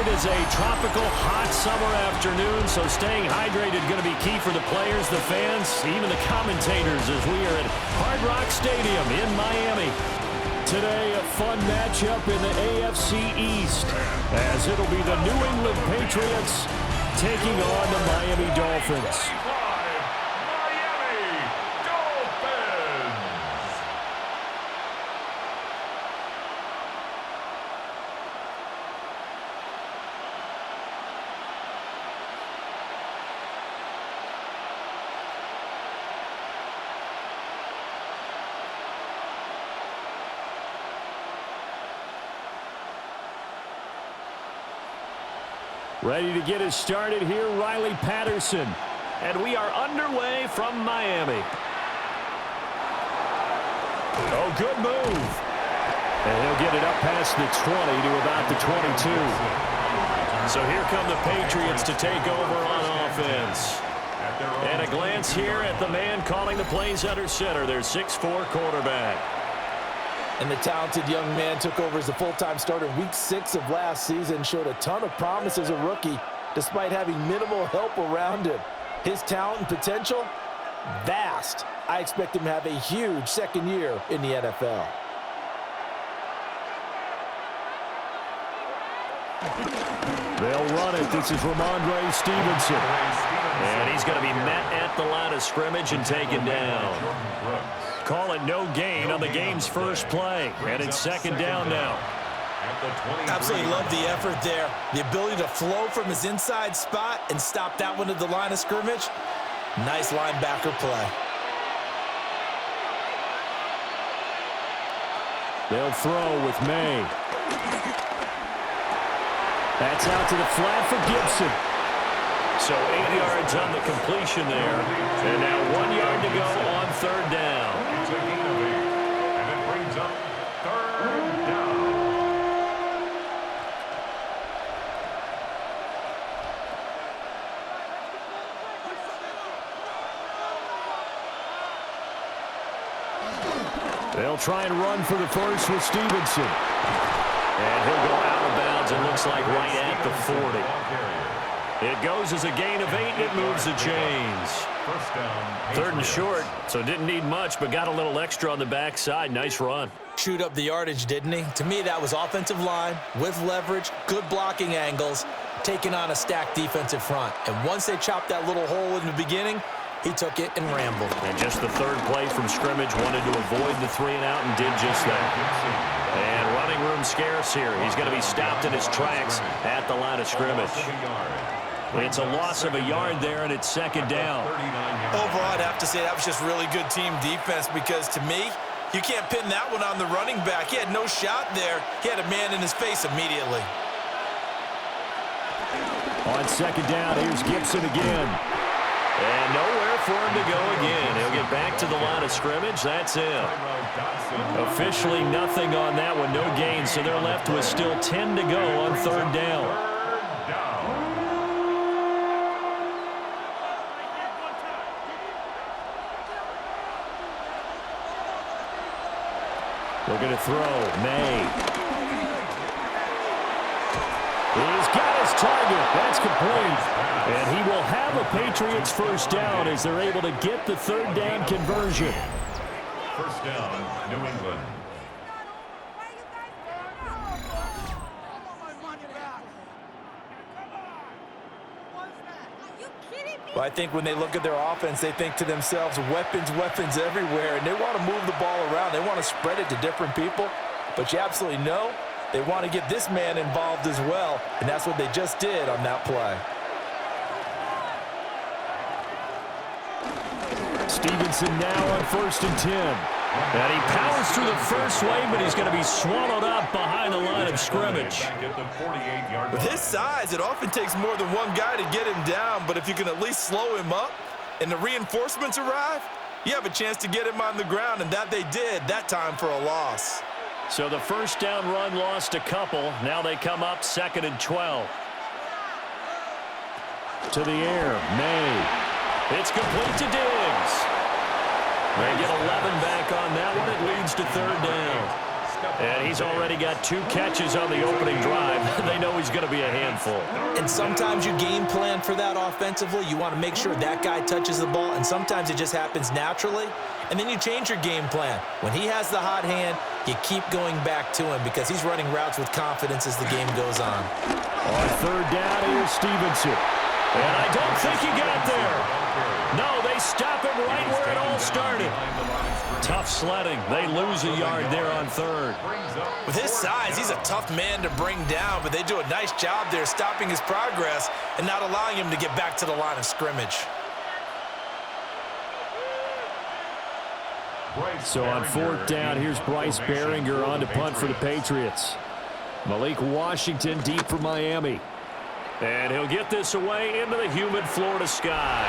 It is a tropical, hot summer afternoon, so staying hydrated is going to be key for the players, the fans, even the commentators as we are at Hard Rock Stadium in Miami. Today, a fun matchup in the AFC East, as it'll be the New England Patriots taking on the Miami Dolphins. Ready to get us started here, Riley Patterson. And we are underway from Miami. Oh, good move. And he'll get it up past the 20 to about the 22. So here come the Patriots to take over on offense. And a glance here at the man calling the plays under center, their 6'4" quarterback. And the talented young man took over as a full-time starter week 6 of last season, showed a ton of promise as a rookie, despite having minimal help around him. His talent and potential, vast. I expect him to have a huge second year in the NFL. They'll run it. This is Ramondre Stevenson. And he's going to be met at the line of scrimmage and taken down. Call it no gain on the game's first play. And it's second down now. Absolutely love the effort there. The ability to flow from his inside spot and stop that one at the line of scrimmage. Nice linebacker play. They'll throw with May. That's out to the flat for Gibson. So 8 yards on the completion there. And now 1 yard to go on third down. It's a gain of 8. And it brings up third down. They'll try and run for the first with Stevenson. And he'll go out of bounds, it looks like right at the 40. It goes as a gain of 8, and it moves the chains. First down. Third and short, so didn't need much, but got a little extra on the backside. Nice run. Chewed up the yardage, didn't he? To me, that was offensive line with leverage, good blocking angles, taking on a stacked defensive front. And once they chopped that little hole in the beginning, he took it and rambled. And just the third play from scrimmage, wanted to avoid the 3 and out and did just that. And running room scarce here. He's going to be stopped in his tracks at the line of scrimmage. It's a loss of a yard there, and it's second down. Overall, I'd have to say that was just really good team defense because, to me, you can't pin that one on the running back. He had no shot there. He had a man in his face immediately. On second down, here's Gibson again. And nowhere for him to go again. He'll get back to the line of scrimmage. That's it. Officially nothing on that one. No gain, so they're left with still 10 to go on third down. We're going to throw. May. He's got his target. That's complete. And he will have a Patriots first down as they're able to get the third down conversion. First down, New England. Well, I think when they look at their offense, they think to themselves, weapons, weapons everywhere, and they want to move the ball around. They want to spread it to different people, but you absolutely know they want to get this man involved as well, and that's what they just did on that play. Stevenson now on 1st and 10. And he powers through the first wave, but he's going to be swallowed up behind the line of scrimmage. With his size, it often takes more than one guy to get him down, but if you can at least slow him up and the reinforcements arrive, you have a chance to get him on the ground, and that they did that time for a loss. So the first down run lost a couple. Now they come up 2nd and 12. To the air, May. It's complete to Diggs. They get 11 back on that one. It leads to third down. And he's already got 2 catches on the opening drive. They know he's going to be a handful. And sometimes you game plan for that offensively. You want to make sure that guy touches the ball, and sometimes it just happens naturally. And then you change your game plan. When he has the hot hand, you keep going back to him because he's running routes with confidence as the game goes on. On third down, here's Stevenson. And I don't think he got there. No, they stop him right where it all started. Tough sledding. They lose a yard there on third. With his size, he's a tough man to bring down, but they do a nice job there stopping his progress and not allowing him to get back to the line of scrimmage. So on fourth down, here's Bryce Behringer on to punt for the Patriots. Malik Washington deep for Miami. And he'll get this away into the humid Florida sky.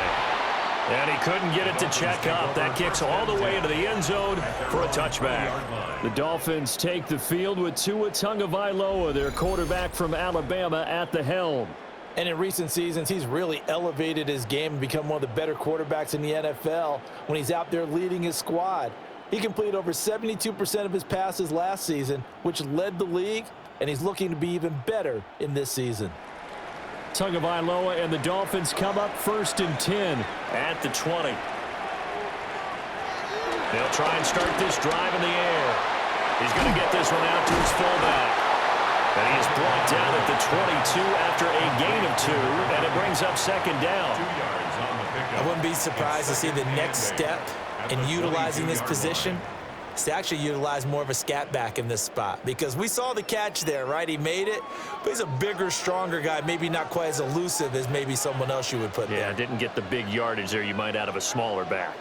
And he couldn't get it to check up. That kicks all the way into the end zone for a touchback. The Dolphins take the field with Tua Tagovailoa, their quarterback from Alabama, at the helm. And in recent seasons, he's really elevated his game and become one of the better quarterbacks in the NFL when he's out there leading his squad. He completed over 72% of his passes last season, which led the league, and he's looking to be even better in this season. Tagovailoa and the Dolphins come up 1st and 10 at the 20. They'll try and start this drive in the air. He's going to get this one out to his fullback. And he is brought down at the 22 after a gain of 2, and it brings up 2nd down. I wouldn't be surprised to see the next step in utilizing this position is to actually utilize more of a scat back in this spot, because we saw the catch there, right? He made it, but he's a bigger, stronger guy, maybe not quite as elusive as maybe someone else you would put there. Yeah, didn't get the big yardage there you might out of a smaller back.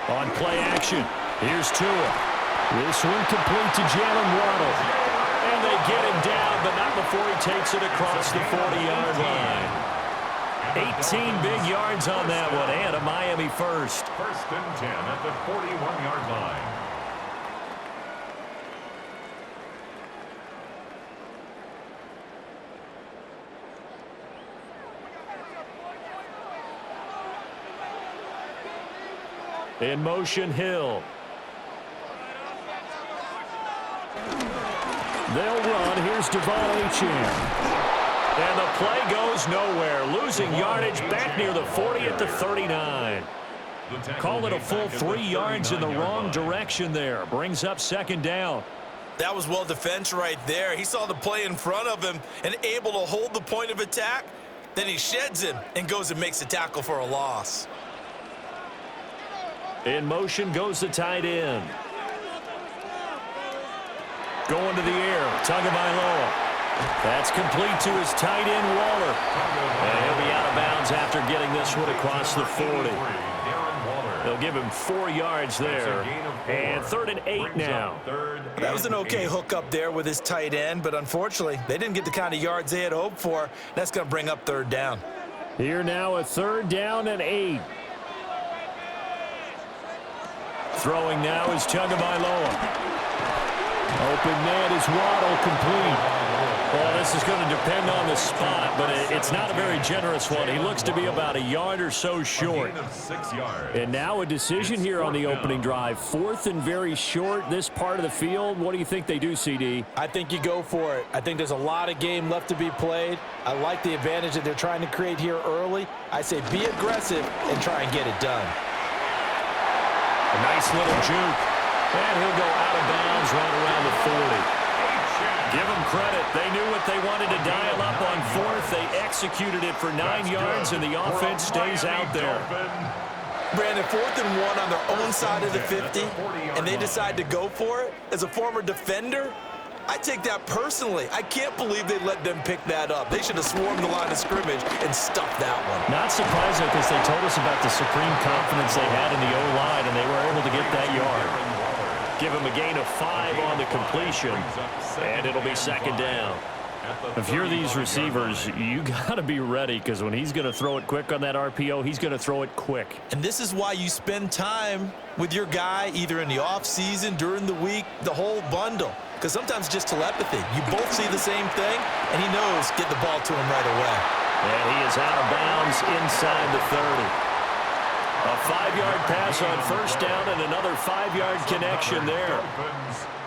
On play action, here's Tua. This one complete to Jalen Waddle. And they get him down, but not before he takes it across the 40-yard line. 18 big yards on that one, and a Miami first. 1st and 10 at the 41-yard line. In motion, Hill. They'll run. Here's Devon Achane. And the play goes nowhere. Losing yardage back near the 40 at the 39. Call it a full 3 yards in the wrong direction there. Brings up 2nd down. That was well defense right there. He saw the play in front of him and able to hold the point of attack. Then he sheds him and goes and makes a tackle for a loss. In motion goes the tight end. Going to the air, Tagovailoa. That's complete to his tight end, Waller. And he'll be out of bounds after getting this one across the 40. They'll give him 4 yards there. And 3rd and 8 now. That was an okay hook up there with his tight end, but unfortunately, they didn't get the kind of yards they had hoped for. That's going to bring up 3rd down. Here now a 3rd down and 8. Throwing now is Tagovailoa. Open man is Waddle, complete. Well, this is going to depend on the spot, but it's not a very generous one. He looks to be about a yard or so short. And now a decision here on the opening drive. 4th and very short, this part of the field. What do you think they do, CD? I think you go for it. I think there's a lot of game left to be played. I like the advantage that they're trying to create here early. I say be aggressive and try and get it done. A nice little juke. And he'll go out of bounds right around the 40. Give them credit. They knew what they wanted to dial up on 4th. They executed it for 9 yards, and the offense stays out there. Brandon, 4th and 1 on their own side of the 50, and they decide to go for it. As a former defender, I take that personally. I can't believe they let them pick that up. They should have swarmed the line of scrimmage and stuffed that one. Not surprising, because they told us about the supreme confidence they had in the O-line, and they were able to get that yard. Give him a gain of 5 on the completion, and it'll be 2nd down. If you're these receivers, you got to be ready, because when he's going to throw it quick on that RPO, he's going to throw it quick. And this is why you spend time with your guy, either in the offseason, during the week, the whole bundle. Because sometimes it's just telepathy. You both see the same thing, and he knows get the ball to him right away. And he is out of bounds inside the 30. A 5-yard pass on first down and another 5-yard connection there.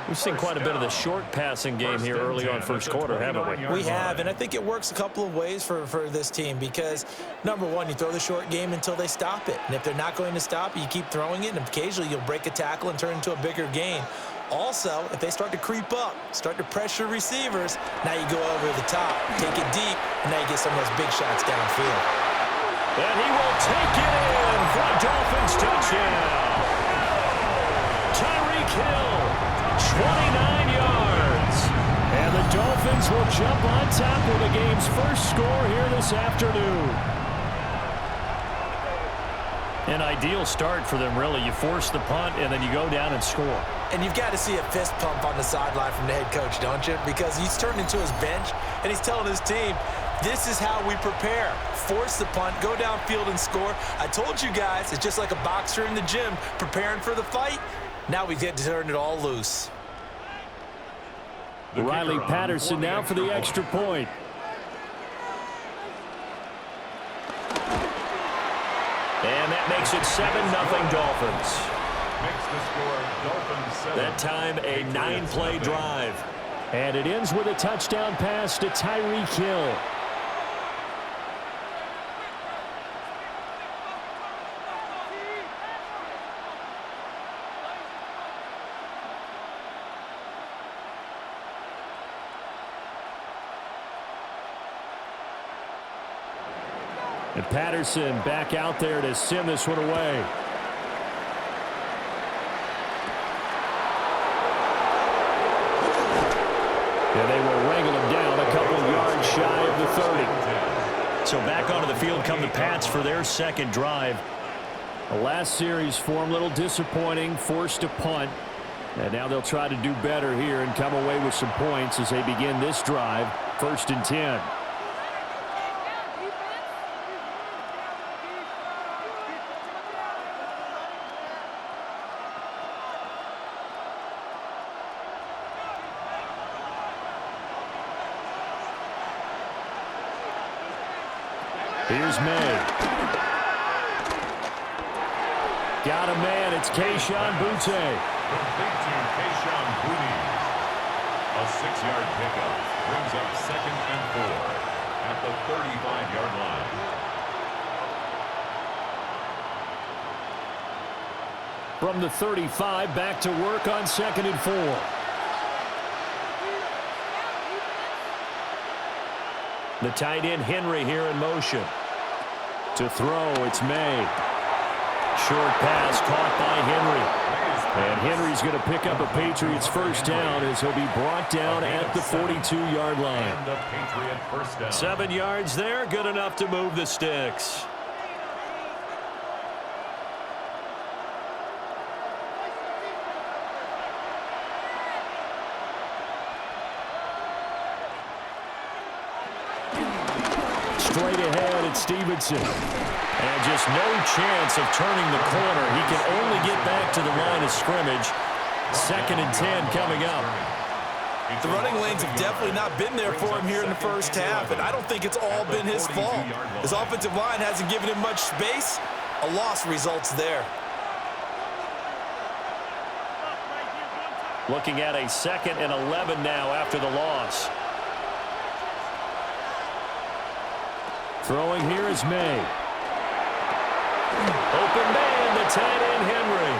We've seen quite a bit of the short passing game here early on first quarter, haven't we? We have, and I think it works a couple of ways for this team because, number one, you throw the short game until they stop it. And if they're not going to stop it, you keep throwing it, and occasionally you'll break a tackle and turn it into a bigger gain. Also, if they start to creep up, start to pressure receivers, now you go over the top, take it deep, and now you get some of those big shots downfield. And he will take it in for a Dolphins touchdown. Tyreek Hill, 29 yards. And the Dolphins will jump on top of the game's first score here this afternoon. An ideal start for them, really. You force the punt, and then you go down and score. And you've got to see a fist pump on the sideline from the head coach, don't you? Because he's turned into his bench, and he's telling his team, this is how we prepare. Force the punt, go downfield and score. I told you guys, it's just like a boxer in the gym preparing for the fight. Now we get to turn it all loose. Riley Patterson now for the extra point. And that makes it 7-0 Dolphins. Makes the score Dolphins 7. That time a 9-play drive. And it ends with a touchdown pass to Tyreek Hill. And Patterson back out there to send this one away. And they will wrangle him down a couple of yards shy of the 30. So back onto the field come the Pats for their second drive. The last series for them a little disappointing, forced a punt. And now they'll try to do better here and come away with some points as they begin this drive, 1st and 10. Here's May. Got a man. It's Kayshon Boutte. Complete to Kayshon Boutte. A 6-yard pickup brings up 2nd and 4 at the 35-yard line. From the 35, back to work on 2nd and 4. The tight end Henry here in motion. To throw, it's May. Short pass caught by Henry. And Henry's going to pick up a Patriots first down as he'll be brought down at the 42-yard line. And a Patriot first down. 7 yards there, good enough to move the sticks. Straight ahead, it's Stevenson. And just no chance of turning the corner. He can only get back to the line of scrimmage. 2nd and 10 coming up. The running lanes have definitely not been there for him here in the first half, and I don't think it's all been his fault. His offensive line hasn't given him much space. A loss results there. Looking at a 2nd and 11 now after the loss. Throwing here is May. Open man, the tight end Henry.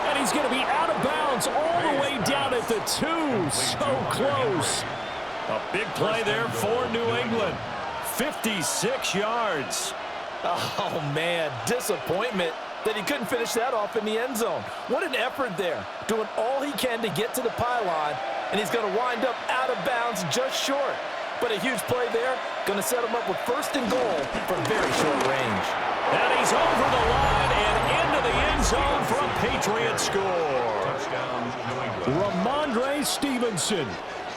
And he's going to be out of bounds all the way down at the 2. So close. A big play there for New England. 56 yards. Oh, man, disappointment that he couldn't finish that off in the end zone. What an effort there, doing all he can to get to the pylon, and he's going to wind up out of bounds just short. But a huge play there, going to set him up with 1st and goal from very short range. And he's over the line and into the end zone for a Patriot score. Touchdown, New England. Ramondre Stevenson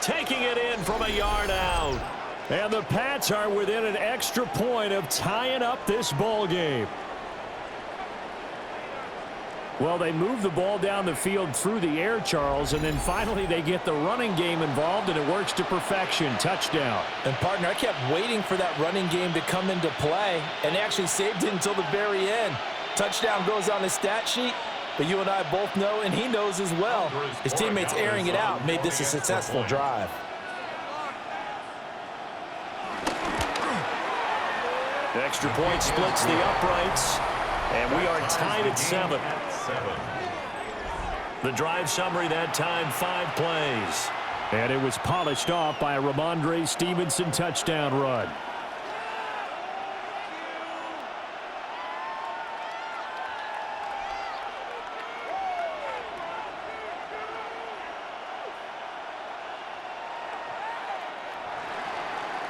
taking it in from a yard out. And the Pats are within an extra point of tying up this ball game. Well, they move the ball down the field through the air, Charles, and then finally they get the running game involved, and it works to perfection. Touchdown. And, partner, I kept waiting for that running game to come into play, and they actually saved it until the very end. Touchdown goes on his stat sheet, but you and I both know, and he knows as well, his teammates airing it out made this a successful drive. Extra point splits the uprights, and we are tied at 7. The drive summary that time, 5 plays. And it was polished off by a Ramondre Stevenson touchdown run.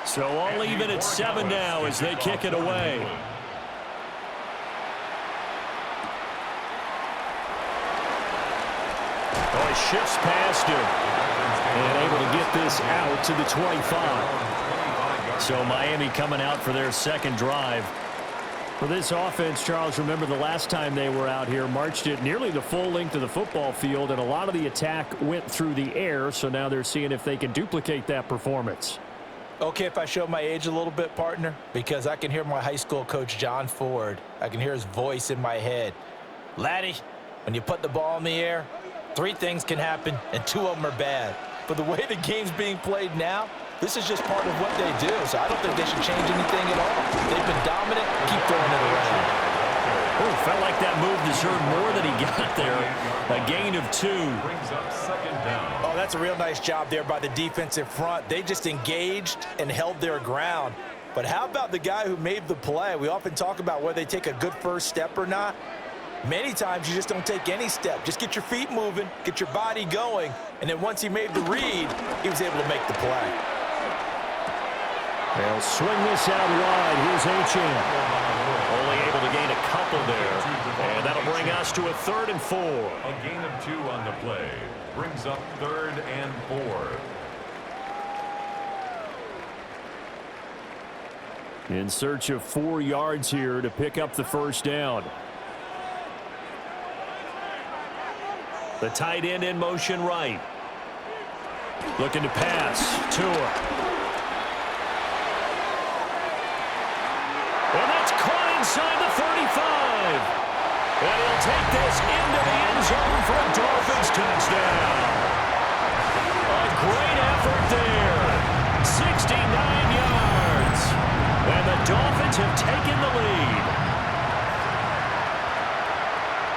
So all even at 7 now as they kick it away. Oh, he shifts past him. And able to get this out to the 25. So Miami coming out for their second drive. For this offense, Charles, remember the last time they were out here, marched it nearly the full length of the football field, and a lot of the attack went through the air, so now they're seeing if they can duplicate that performance. Okay, if I show my age a little bit, partner, because I can hear my high school coach, John Ford. I can hear his voice in my head. Laddie, when you put the ball in the air, 3 things can happen, and 2 of them are bad. But the way the game's being played now, this is just part of what they do, so I don't think they should change anything at all. They've been dominant. Keep throwing it around. Oh, felt like that move deserved more than he got there. A gain of 2. Brings up second down. Oh, that's a real nice job there by the defensive front. They just engaged and held their ground. But how about the guy who made the play? We often talk about whether they take a good first step or not. Many times you just don't take any step. Just get your feet moving, get your body going, and then once he made the read, he was able to make the play. They'll swing this out wide. Here's Achane. Only able to gain a couple there. And that'll bring us to a 3rd and 4. A gain of 2 on the play. Brings up 3rd and 4. In search of 4 yards here to pick up the first down. The tight end in motion right. Looking to pass. Tua. And that's caught inside the 35. And he'll take this into the end zone for a Dolphins touchdown. A great effort there. 69 yards. And the Dolphins have taken the lead.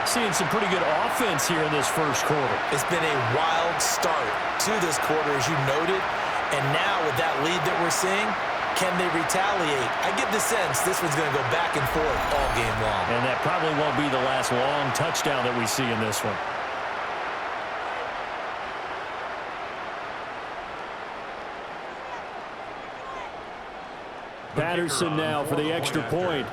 Seeing some pretty good offense here in this first quarter. It's been a wild start to this quarter, as you noted. And now with that lead that we're seeing, can they retaliate? I get the sense this one's going to go back and forth all game long. And that probably won't be the last long touchdown that we see in this one. Patterson now for the extra point.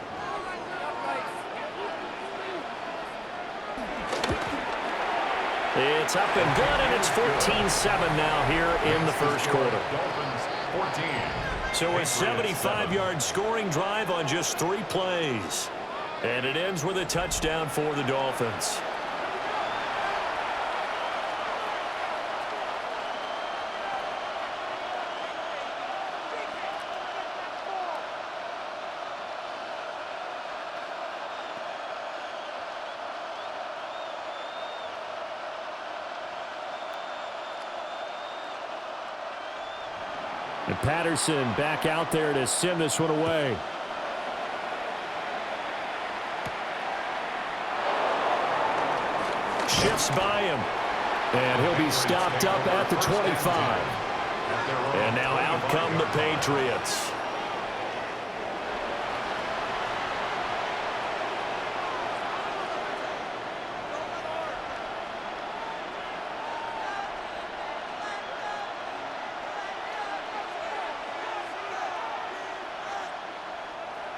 It's up and good, and it's 14-7 now here in the first quarter. Dolphins 14. So a 75-yard scoring drive on just 3 plays. And it ends with a touchdown for the Dolphins. And Patterson back out there to send this one away. Shifts by him. And he'll be stopped up at the 25. And now out come the Patriots.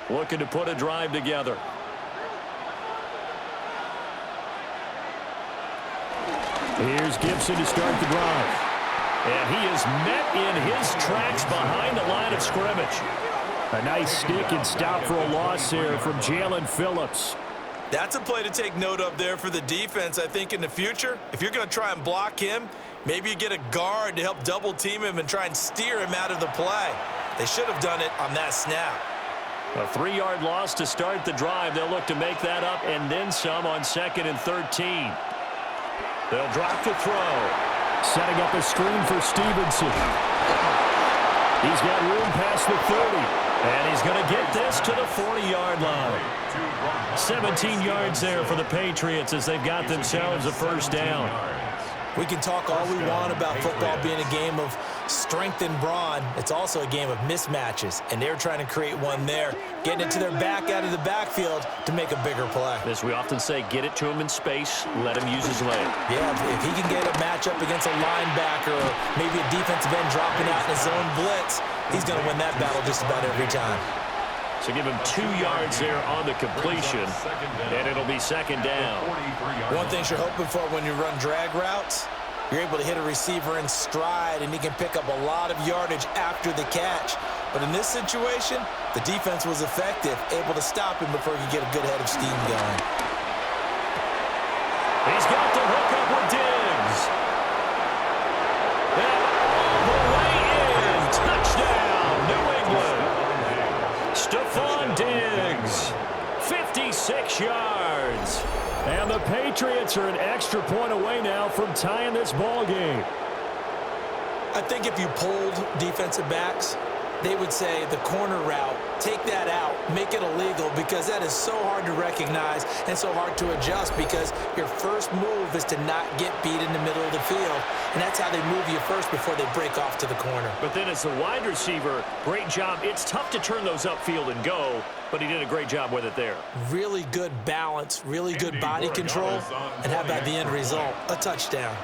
Looking to put a drive together. Here's Gibson to start the drive. And he is met in his tracks behind the line of scrimmage. A nice stick and stop for a loss there from Jalen Phillips. That's a play to take note of there for the defense. I think in the future, if you're going to try and block him, maybe you get a guard to help double team him and try and steer him out of the play. They should have done it on that snap. A 3-yard loss to start the drive. They'll look to make that up and then some on 2nd and 13. They'll drop to throw. Setting up a screen for Stevenson. He's got room past the 30. And he's going to get this to the 40-yard line. 17 yards there for the Patriots as they've got themselves a first down. We can talk all we want about football being a game of strength and brawn. It's also a game of mismatches, and they're trying to create one there, getting it to their back out of the backfield to make a bigger play. As we often say, get it to him in space, let him use his leg. Yeah, if he can get a matchup against a linebacker or maybe a defensive end dropping out in his own blitz, he's going to win that battle just about every time. So give him 2 yards there on the completion, and it'll be 2nd down. One thing you're hoping for when you run drag routes, you're able to hit a receiver in stride, and he can pick up a lot of yardage after the catch. But in this situation, the defense was effective, able to stop him before he could get a good head of steam going. He's got the hook up with Diggs. And all the way in. Touchdown, New England. Stephon Diggs, 56 yards. And the Patriots are an extra point away now from tying this ball game. I think if you polled defensive backs, they would say the corner route, take that out, make it illegal, because that is so hard to recognize and so hard to adjust, because your first move is to not get beat in the middle of the field, and that's how they move you first before they break off to the corner. But then as a wide receiver, great job. It's tough to turn those upfield and go, but he did a great job with it there. Really good balance, really good body control, and how about the end result? A touchdown.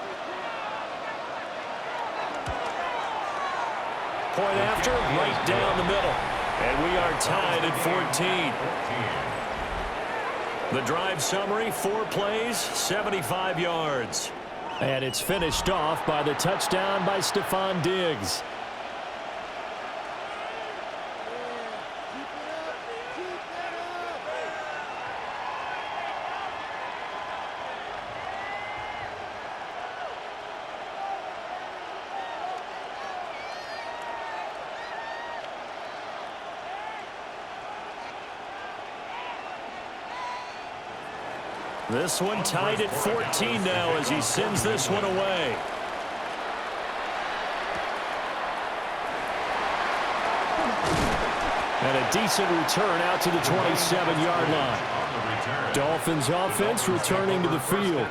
Point after, right down the middle. And we are tied at 14. The drive summary, 4 plays, 75 yards. And it's finished off by the touchdown by Stephon Diggs. This one tied at 14 now as he sends this one away. And a decent return out to the 27-yard line. Dolphins offense returning to the field.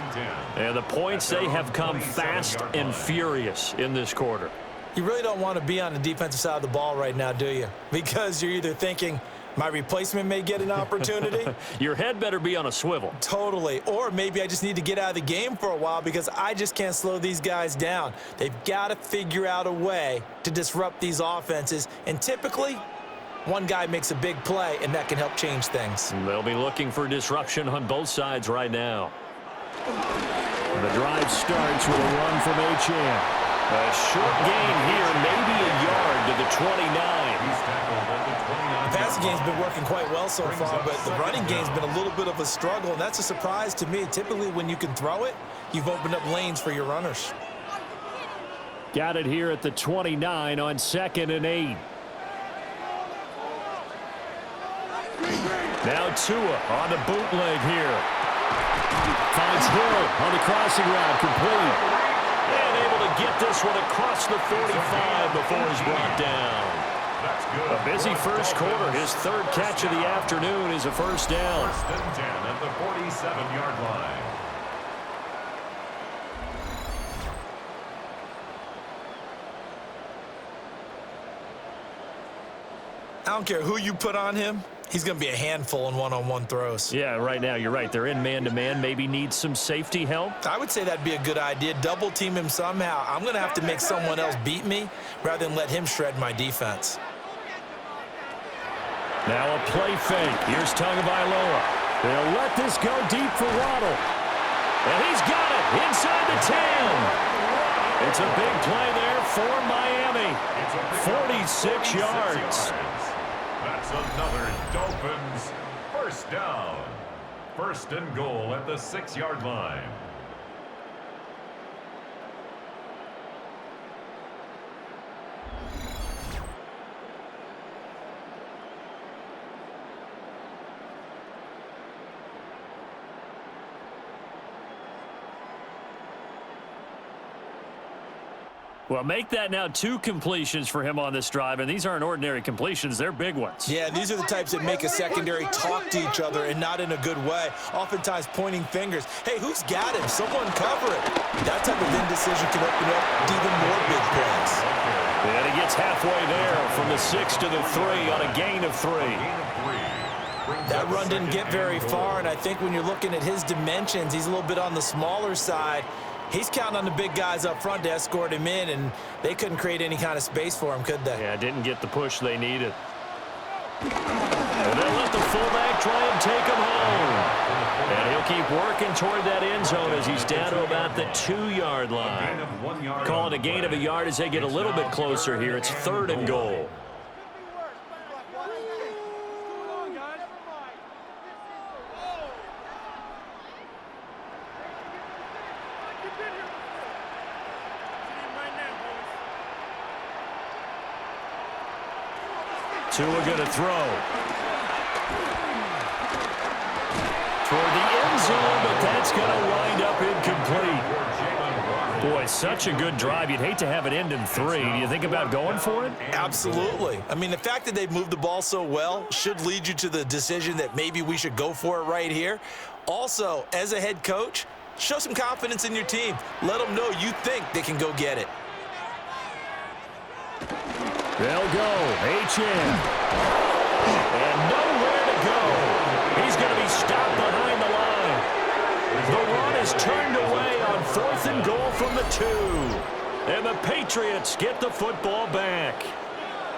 And the points, they have come fast and furious in this quarter. You really don't want to be on the defensive side of the ball right now, do you? Because you're either thinking, my replacement may get an opportunity. Your head better be on a swivel. Totally. Or maybe I just need to get out of the game for a while because I just can't slow these guys down. They've got to figure out a way to disrupt these offenses. And typically, one guy makes a big play, and that can help change things. They'll be looking for disruption on both sides right now. The drive starts with a run from Achane. A short gain here, maybe a yard to the 29. The passing game's been working quite well so far, but the running game's been a little bit of a struggle, and that's a surprise to me. Typically, when you can throw it, you've opened up lanes for your runners. Got it here at the 29 on 2nd and 8. Now Tua on the bootleg here. Finds Hill on the crossing route, complete. And able to get this one across the 45 before he's brought down. A busy first quarter. His 3rd catch of the afternoon is a first down. 1st and 10 at the 47-yard line. I don't care who you put on him. He's going to be a handful in one-on-one throws. Yeah, right now, you're right. They're in man-to-man. Maybe needs some safety help. I would say that'd be a good idea. Double team him somehow. I'm going to have to make someone else beat me rather than let him shred my defense. Now a play fake. Here's Tagovailoa. They'll let this go deep for Waddle. And he's got it inside the 10. It's a big play there for Miami. 46 yards. That's another Dolphins first down. First and goal at the 6-yard line. Well, make that now 2 completions for him on this drive, and these aren't ordinary completions. They're big ones. Yeah, these are the types that make a secondary talk to each other and not in a good way, oftentimes pointing fingers. Hey, who's got him? Someone cover it. That type of indecision can open up even more big plays. And he gets halfway there from the 6 to the 3 on a gain of 3. That run didn't get very far, and I think when you're looking at his dimensions, he's a little bit on the smaller side. He's counting on the big guys up front to escort him in, and they couldn't create any kind of space for him, could they? Yeah, didn't get the push they needed. And they'll let the fullback try and take him home. And he'll keep working toward that end zone as he's down to about the 2-yard line. Call it a gain of a yard as they get a little bit closer here. It's 3rd and goal. Tua going to throw. Toward the end zone, but that's going to wind up incomplete. Boy, such a good drive. You'd hate to have it end in 3. Do you think about going for it? Absolutely. I mean, the fact that they've moved the ball so well should lead you to the decision that maybe we should go for it right here. Also, as a head coach, show some confidence in your team. Let them know you think they can go get it. They'll go. H.N. And nowhere to go. He's going to be stopped behind the line. The run is turned away on 4th and goal from the 2. And the Patriots get the football back.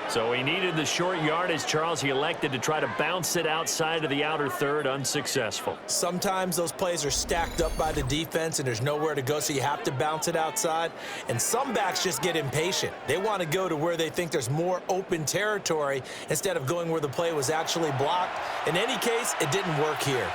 So he needed the short yardage, Charles. He elected to try to bounce it outside of the outer third, unsuccessful. Sometimes those plays are stacked up by the defense and there's nowhere to go, so you have to bounce it outside. And some backs just get impatient. They want to go to where they think there's more open territory instead of going where the play was actually blocked. In any case, it didn't work here.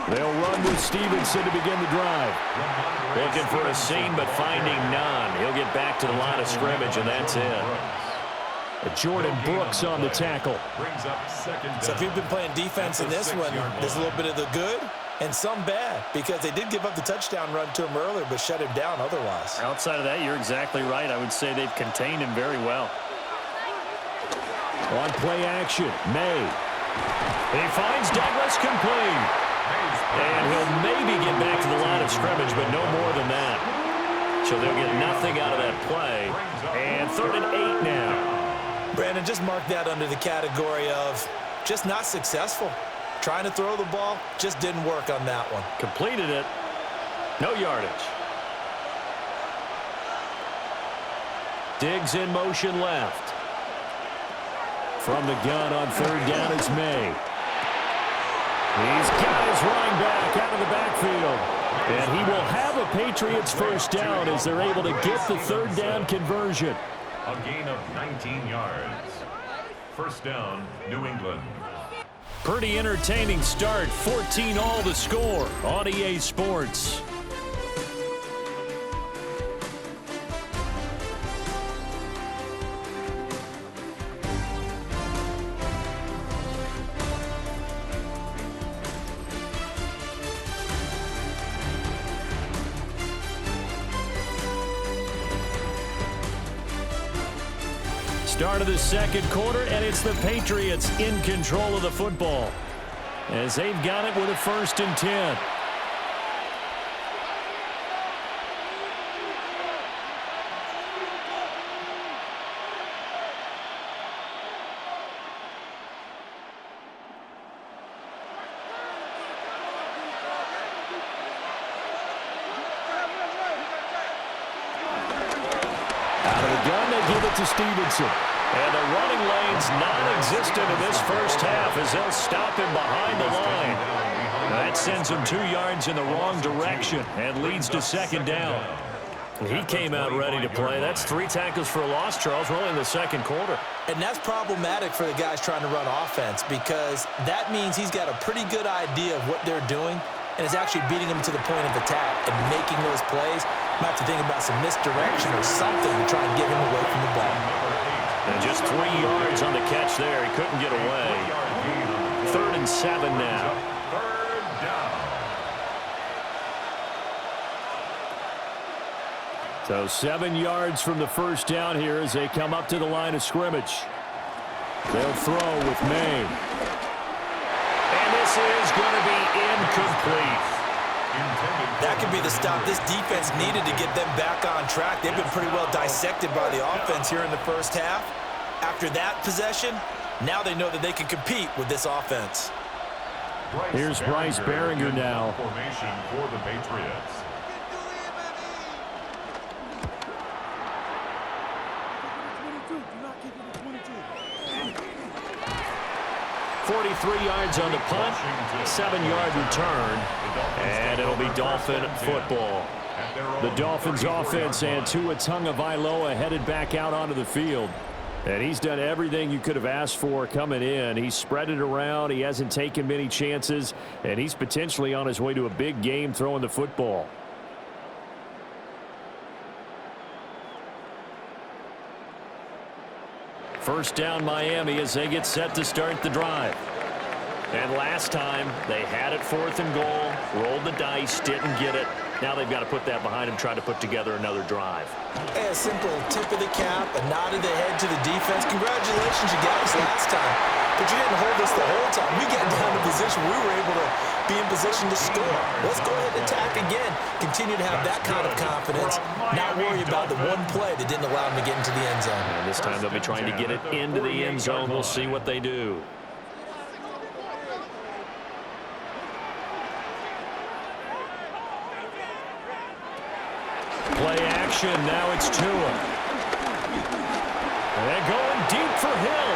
They'll run with Stevenson to begin the drive. Looking for a seam, but finding none. He'll get back to the line of scrimmage, and that's it. Jordan Brooks on the tackle. So if you've been playing defense in this one, there's a little bit of the good and some bad, because they did give up the touchdown run to him earlier, but shut him down otherwise. Outside of that, you're exactly right. I would say they've contained him very well. On play action, May. He finds Douglas complete. And he'll maybe get back to the line of scrimmage, but no more than that. So they'll get nothing out of that play. And 3rd and 8 now. Brandon, just mark that under the category of just not successful. Trying to throw the ball, just didn't work on that one. Completed it. No yardage. Diggs in motion left. From the gun on 3rd down, it's May. He's got his running back out of the backfield. And he will have a Patriots first down as they're able to get the 3rd down conversion. A gain of 19 yards. First down, New England. Pretty entertaining start. 14 all the score on EA Sports. Start of the 2nd quarter, and it's the Patriots in control of the football as they've got it with a 1st and 10. Out of the gun, they give it to Stevenson. And the running lane's non-existent in this first half as they'll stop him behind the line. That sends him 2 yards in the wrong direction and leads to second down. He came out ready to play. That's 3 tackles for a loss, Charles. We're only in the second quarter. And that's problematic for the guys trying to run offense because that means he's got a pretty good idea of what they're doing and is actually beating them to the point of attack and making those plays. Might have to think about some misdirection or something to try and get him away from the ball. And just 3 yards on the catch there. He couldn't get away. 3rd and 7 now. So 7 yards from the first down here as they come up to the line of scrimmage. They'll throw with Maine. And this is going to be incomplete. That could be the stop this defense needed to get them back on track. They've been pretty well dissected by the offense here in the first half. After that possession, now they know that they can compete with this offense. Here's Bryce Behringer now. Formation for the Patriots. 43 yards on the punt, 7-yard return, and it'll be Dolphin football. The Dolphins offense and Tua Tagovailoa headed back out onto the field. And he's done everything you could have asked for coming in. He's spread it around. He hasn't taken many chances, and he's potentially on his way to a big game throwing the football. First down Miami as they get set to start the drive. And last time they had it 4th and goal, rolled the dice, didn't get it. Now they've got to put that behind them, try to put together another drive. Hey, a simple tip of the cap, a nod of the head to the defense. Congratulations, you got us last time. But you didn't hold us the whole time. We got down to position. We were able to be in position to score. Let's go ahead and attack again. Continue to have that kind of confidence. Not worry about the one play that didn't allow them to get into the end zone. And this time they'll be trying to get it into the end zone. We'll see what they do. Play action. Now it's Tua. And they're going deep for Hill.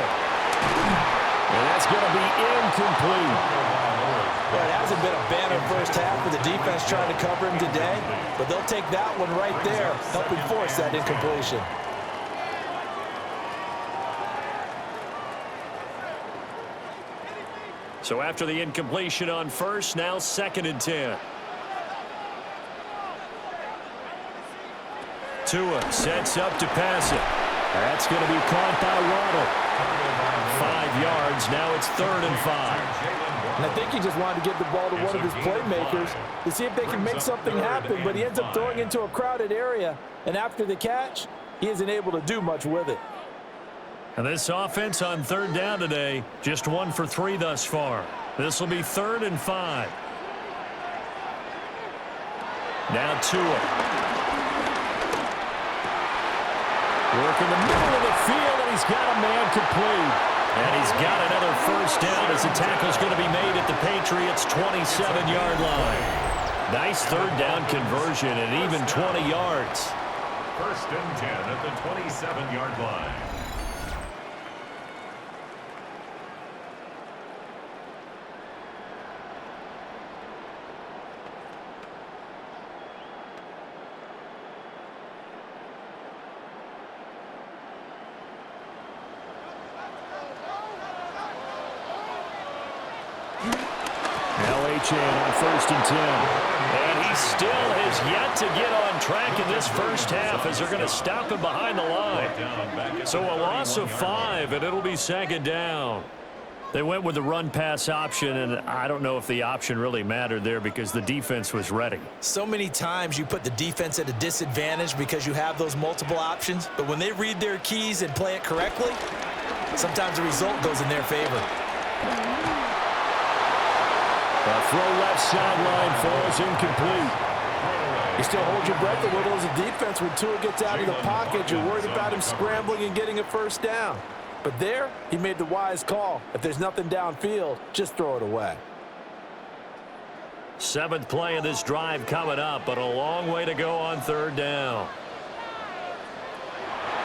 And that's going to be incomplete. Well, it hasn't been a banner first half for the defense trying to cover him today, but they'll take that one right there, helping force that incompletion. So after the incompletion on first, now 2nd and 10. Tua sets up to pass it. That's going to be caught by Waddle. 5 yards. Now it's 3rd and 5. And I think he just wanted to give the ball to one of his playmakers to see if they can make something happen, but he ends up throwing into a crowded area. And after the catch, he isn't able to do much with it. And this offense on 3rd down today, just 1 for 3 thus far. This will be 3rd and 5. Now Tua. Working the middle of the field, and he's got a man complete. And he's got another first down as the tackle's going to be made at the Patriots' 27-yard line. Nice 3rd down conversion and even 20 yards. 1st and 10 at the 27-yard line. On 1st and 10. And he still has yet to get on track in this first half as they're going to stop him behind the line. So a loss of 5, and it'll be 2nd down. They went with the run-pass option, and I don't know if the option really mattered there because the defense was ready. So many times you put the defense at a disadvantage because you have those multiple options, but when they read their keys and play it correctly, sometimes the result goes in their favor. The throw left sideline falls incomplete. You still hold your breath a little as a defense when Tua gets out of the pocket. You're worried about him scrambling and getting a first down. But there, he made the wise call. If there's nothing downfield, just throw it away. 7th play of this drive coming up, but a long way to go on 3rd down.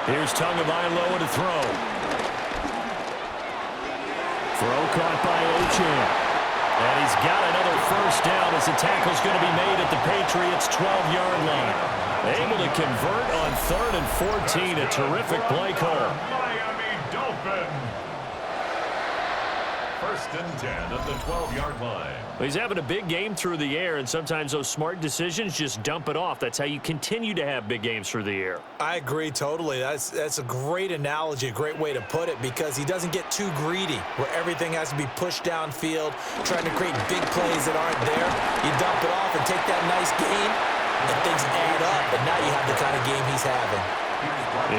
Here's Tagovailoa to throw. Throw caught by Ochan. And he's got another first down as the tackle's going to be made at the Patriots' 12-yard line. Able to convert on 3rd and 14. A terrific play call. Miami Dolphins. 1st and 10 at the 12-yard line. He's having a big game through the air, and sometimes those smart decisions just dump it off. That's how you continue to have big games through the air. I agree totally. That's a great analogy, a great way to put it, because he doesn't get too greedy where everything has to be pushed downfield, trying to create big plays that aren't there. You dump it off and take that nice gain, and things add up, and now you have the kind of game he's having.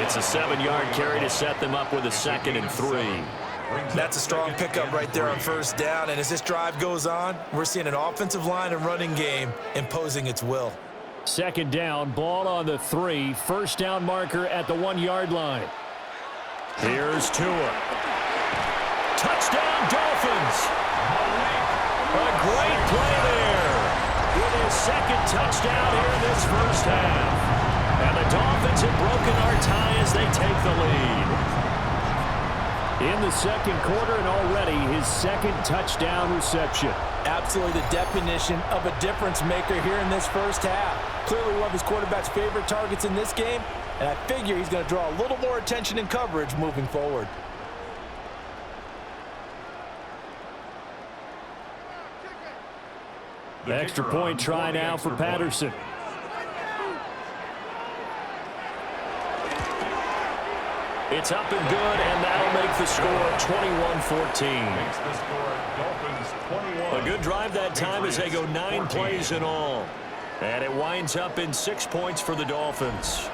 It's a 7-yard carry to set them up with a 2nd and 3. That's a strong pickup right there on 1st down, and as this drive goes on, we're seeing an offensive line and running game imposing its will. 2nd down, ball on the 3, 1st down marker at the 1-yard line. Here's Tua. Touchdown, Dolphins! A great play there with his 2nd touchdown here in this first half. And the Dolphins have broken our tie as they take the lead. In the 2nd quarter, and already his 2nd touchdown reception. Absolutely the definition of a difference maker here in this first half. Clearly one of his quarterback's favorite targets in this game, and I figure he's going to draw a little more attention and coverage moving forward. Extra point try now for Patterson. It's up and good, and that'll make the score 21-14. Makes the score Dolphins 21. A good drive that time as they go 9 plays in all. And it winds up in 6 points for the Dolphins.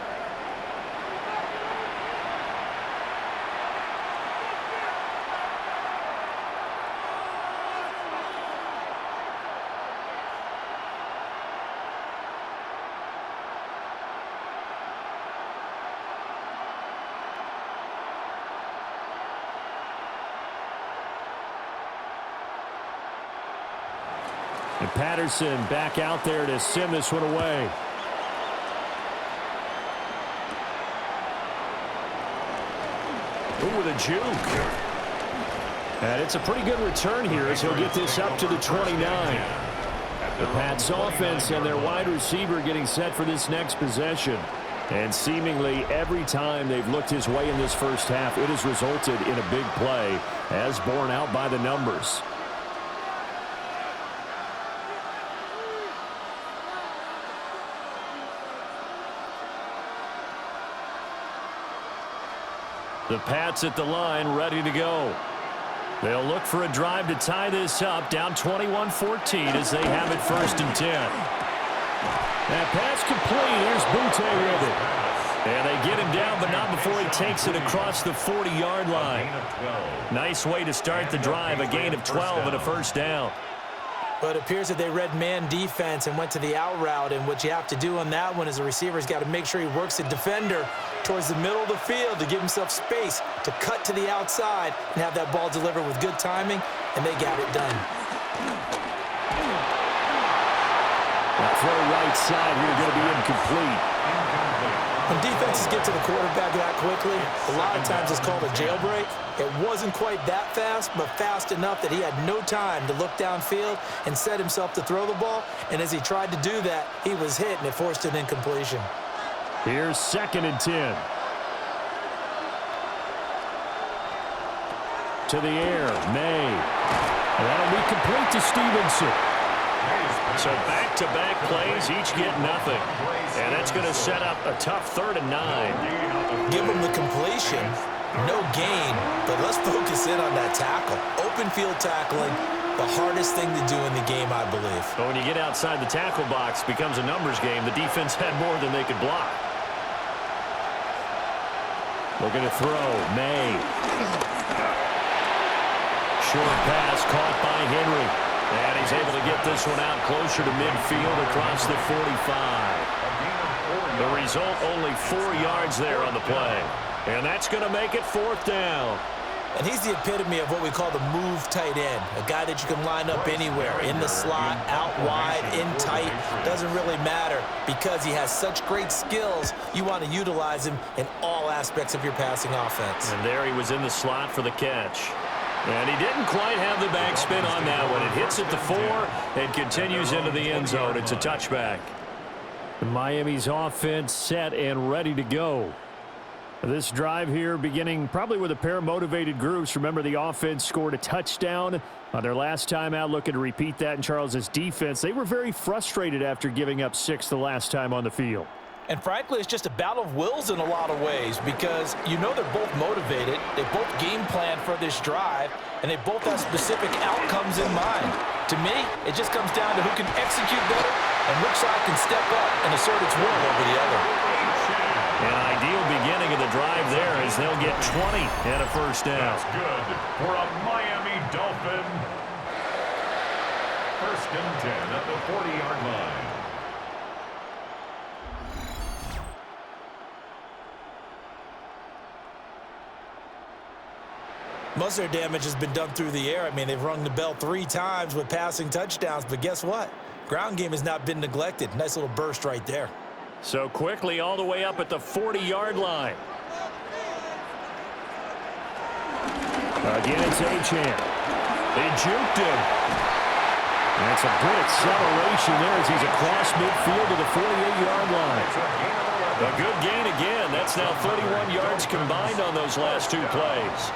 And Patterson back out there to send this one away. Ooh, with a juke. And it's a pretty good return here as he'll get this up to the 29. The Pats offense and their wide receiver getting set for this next possession. And seemingly every time they've looked his way in this first half, it has resulted in a big play, as borne out by the numbers. The Pats at the line, ready to go. They'll look for a drive to tie this up, down 21-14 as they have it 1st and 10. That pass complete. Here's Butte with it. And they get him down, but not before he takes it across the 40-yard line. Nice way to start the drive, a gain of 12 and a 1st down. But it appears that they read man defense and went to the out route, and what you have to do on that one is the receiver's got to make sure he works the defender towards the middle of the field to give himself space to cut to the outside and have that ball delivered with good timing, and they got it done. That throw right side here going to be incomplete. When defenses get to the quarterback that quickly, a lot of times it's called a jailbreak. It wasn't quite that fast, but fast enough that he had no time to look downfield and set himself to throw the ball. And as he tried to do that, he was hit, and it forced an incompletion. Here's 2nd and 10. To the air, May. That'll be complete to Stevenson. So back-to-back plays, each get nothing. And that's going to set up a tough 3rd and 9. Give him the completion, no gain, but let's focus in on that tackle. Open field tackling, the hardest thing to do in the game, I believe. But when you get outside the tackle box, it becomes a numbers game. The defense had more than they could block. Looking to throw, May. Short pass caught by Henry. And he's able to get this one out closer to midfield across the 45. The result, only 4 yards there on the play. And that's going to make it 4th down. And he's the epitome of what we call the move tight end, a guy that you can line up anywhere, in the slot, out wide, in tight, doesn't really matter because he has such great skills. You want to utilize him in all aspects of your passing offense. And there he was in the slot for the catch. And he didn't quite have the backspin on that one. It hits at the 4 and continues into the end zone. It's a touchback. Miami's offense set and ready to go. This drive here beginning probably with a pair of motivated groups. Remember, the offense scored a touchdown on their last time out, looking to repeat that in Charles's defense. They were very frustrated after giving up 6 the last time on the field. And frankly, it's just a battle of wills in a lot of ways because you know they're both motivated. They both game plan for this drive, and they both have specific outcomes in mind. To me, it just comes down to who can execute better and which side can step up and assert its will over the other. An ideal beginning of the drive there as they'll get 20 and a first down. That's good for a Miami Dolphin. First and 10 at the 40-yard line. Most of their damage has been done through the air. I mean, they've rung the bell 3 times with passing touchdowns, but guess what? Ground game has not been neglected. Nice little burst right there. So quickly all the way up at the 40-yard line. Again, it's Achane. They juked him. That's a good acceleration there as he's across midfield to the 48-yard line. A good gain again. That's now 31 yards combined on those last 2 plays.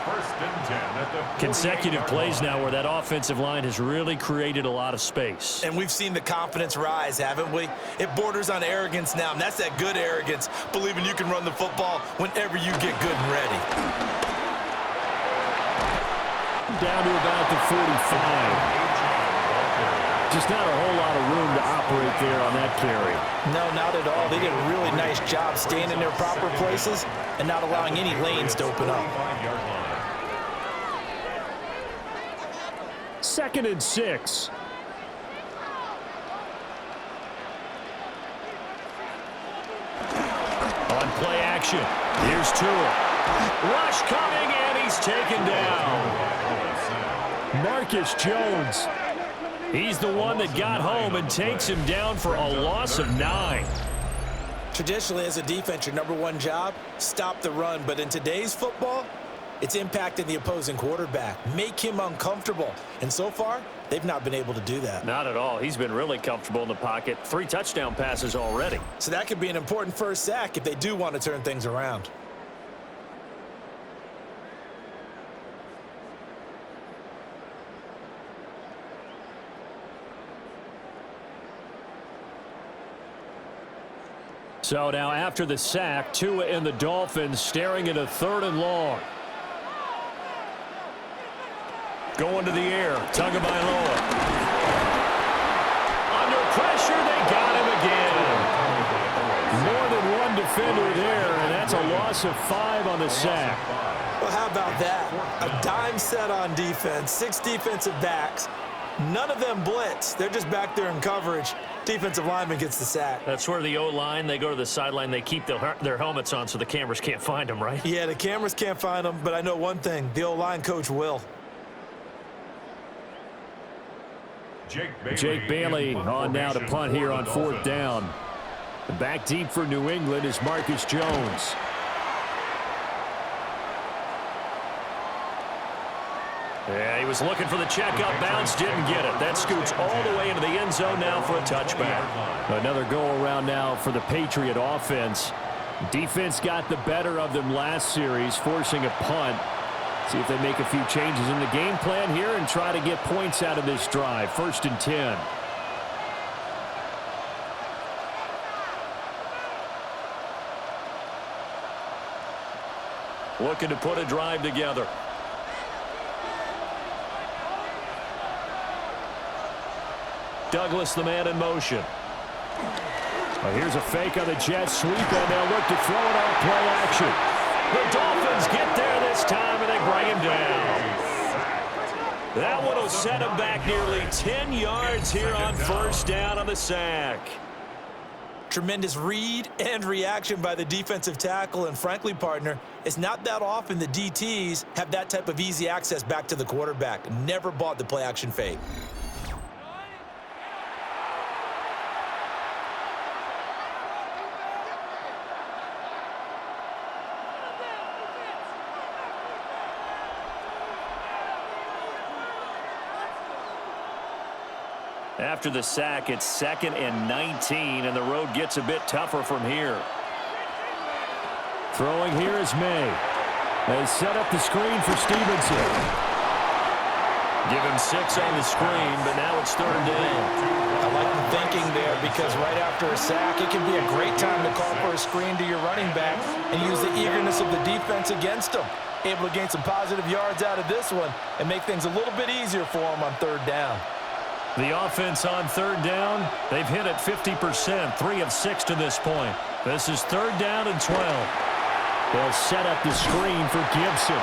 First and 10 at the Consecutive plays now where that offensive line has really created a lot of space. And we've seen the confidence rise, haven't we? It borders on arrogance now, and that's that good arrogance, believing you can run the football whenever you get good and ready. Down to about the 45. Just not a whole lot of room to operate there on that carry. No, not at all. They did a really nice job staying in their proper places and not allowing any lanes to open up. 2nd and 6. On play action. Here's Tua. Rush coming, and he's taken down. Marcus Jones. He's the one that got home and takes him down for a loss of 9. Traditionally, as a defense, your #1 job, stop the run. But in today's football, it's impacting the opposing quarterback. Make him uncomfortable. And so far, they've not been able to do that. Not at all. He's been really comfortable in the pocket. 3 touchdown passes already. So that could be an important first sack if they do want to turn things around. So now after the sack, Tua and the Dolphins staring at a 3rd and long. Going to the air. Tagovailoa. Under pressure, they got him again. More than one defender there, and that's a loss of 5 on the sack. Well, how about that? A dime set on defense, 6 defensive backs. None of them blitz. They're just back there in coverage. Defensive lineman gets the sack. That's where the O-line, they go to the sideline, they keep their helmets on so the cameras can't find them, right? Yeah, the cameras can't find them, but I know one thing. The O-line coach will. Jake Bailey on now to punt here on 4th down. Back deep for New England is Marcus Jones. Yeah, he was looking for the check up bounce, didn't get it. That scoots all the way into the end zone now for a touchback. Another go-around now for the Patriot offense. Defense got the better of them last series, forcing a punt. See if they make a few changes in the game plan here and try to get points out of this drive. 1st and 10. Looking to put a drive together. Douglas, the man in motion. Well, here's a fake on the jet sweep, and they'll look to throw it on play action. The Dolphins get there this time, and they bring him down. That one will set him back nearly 10 yards here on 1st down on the sack. Tremendous read and reaction by the defensive tackle, and frankly, partner, it's not that often the DTs have that type of easy access back to the quarterback. Never bought the play action fake. After the sack, it's 2nd and 19, and the road gets a bit tougher from here. Throwing here is May. They set up the screen for Stevenson. Give him 6 on the screen, but now it's 3rd down. I like the thinking there because right after a sack, it can be a great time to call for a screen to your running back and use the eagerness of the defense against him. Able to gain some positive yards out of this one and make things a little bit easier for him on 3rd down. The offense on 3rd down, they've hit it 50%, 3 of 6 to this point. This is 3rd down and 12. They'll set up the screen for Gibson.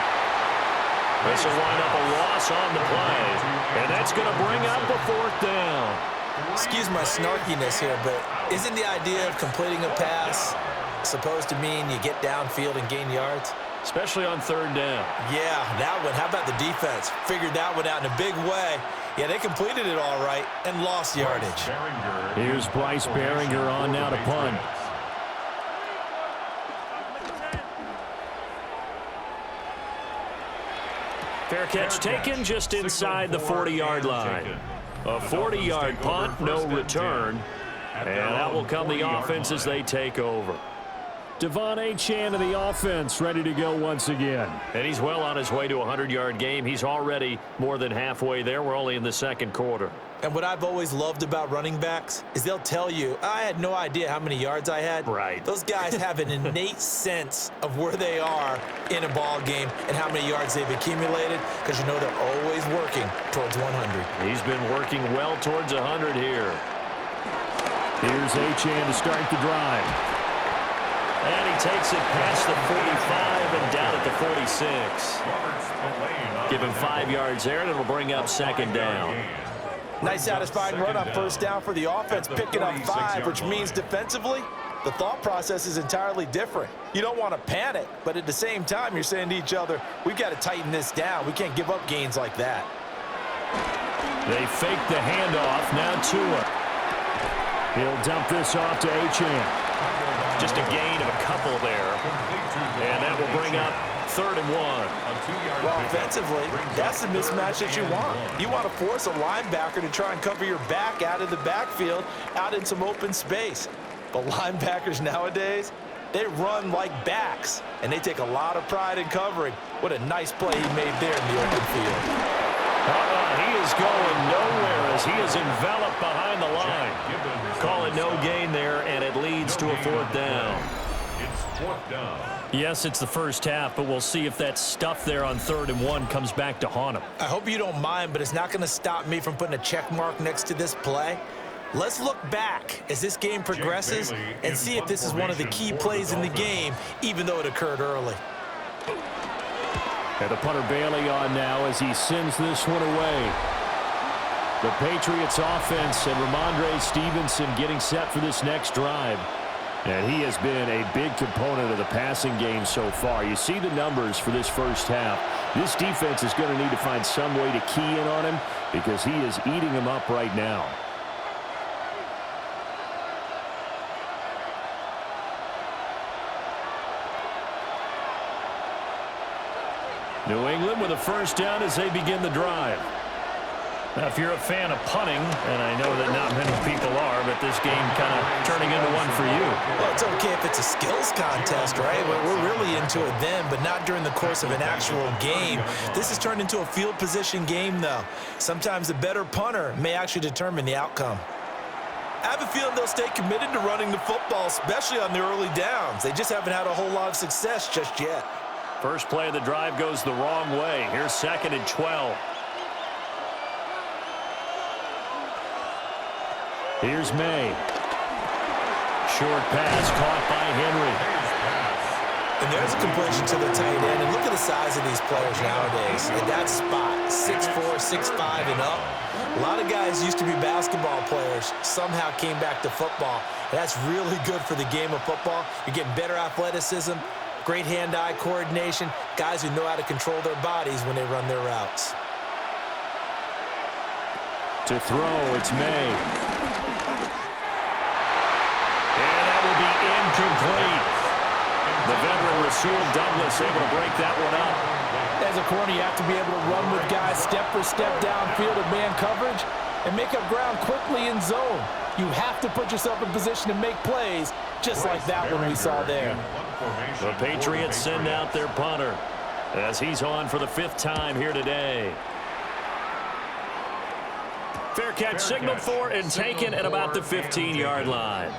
This will wind up a loss on the play, and that's going to bring up a 4th down. Excuse my snarkiness here, but isn't the idea of completing a pass supposed to mean you get downfield and gain yards? Especially on 3rd down. Yeah, that one. How about the defense? Figured that one out in a big way. Yeah, they completed it all right and lost yardage. Here's Bryce Behringer on now to punt. Fair catch taken just inside the 40-yard line. A 40-yard punt, no return. And that will come the offense as they take over. Devon Achane of the offense ready to go once again. And he's well on his way to a 100-yard game. He's already more than halfway there. We're only in the 2nd quarter. And what I've always loved about running backs is they'll tell you, I had no idea how many yards I had. Right. Those guys have an innate sense of where they are in a ball game and how many yards they've accumulated because you know they're always working towards 100. He's been working well towards 100 here. Here's Achane to start the drive. And he takes it past the 45 and down at the 46. Give him 5 yards there, and it'll bring up 2nd down. Nice satisfying run on 1st down for the offense, picking up 5, which means defensively, the thought process is entirely different. You don't want to panic, but at the same time, you're saying to each other, we've got to tighten this down. We can't give up gains like that. They fake the handoff. Now Tua. He'll dump this off to Achane. Just a gain of a couple there. And that will bring up 3rd and 1. Well, offensively, that's the mismatch that you want. You want to force a linebacker to try and cover your back out of the backfield, out in some open space. But linebackers nowadays, they run like backs, and they take a lot of pride in covering. What a nice play he made there in the open field. He is going nowhere as he is enveloped behind the line. Call it no gain there, and it leads to a 4th down. It's 4th down. Yes, it's the first half, but we'll see if that stuff there on 3rd and 1 comes back to haunt him. I hope you don't mind, but it's not going to stop me from putting a check mark next to this play. Let's look back as this game progresses and see if this is one of the key plays in the game, even though it occurred early. And the punter Bailey on now as he sends this one away. The Patriots offense and Ramondre Stevenson getting set for this next drive. And he has been a big component of the passing game so far. You see the numbers for this first half. This defense is going to need to find some way to key in on him because he is eating them up right now. New England with a 1st down as they begin the drive. Now, if you're a fan of punting, and I know that not many people are, but this game kind of turning into one for you. Well, it's okay if it's a skills contest, right? We're really into it then, but not during the course of an actual game. This has turned into a field position game, though. Sometimes the better punter may actually determine the outcome. I have a feeling they'll stay committed to running the football, especially on the early downs. They just haven't had a whole lot of success just yet. First play of the drive goes the wrong way. Here's 2nd and 12. Here's May. Short pass caught by Henry. And there's a completion to the tight end. And look at the size of these players nowadays. At that spot, 6'4", 6'5", and up. A lot of guys used to be basketball players, somehow came back to football. And that's really good for the game of football. You're getting better athleticism, great hand-eye coordination, guys who know how to control their bodies when they run their routes. To throw, it's May. And that will be incomplete. The veteran Rasul Douglas able to break that one up. As a corner, you have to be able to run with guys step for step downfield in man coverage. and make up ground quickly in zone. You have to put yourself in position to make plays, just like that one we saw there. The Patriots send out their punter as he's on for the 5th time here today. Fair catch signaled for and taken at about the 15-yard line.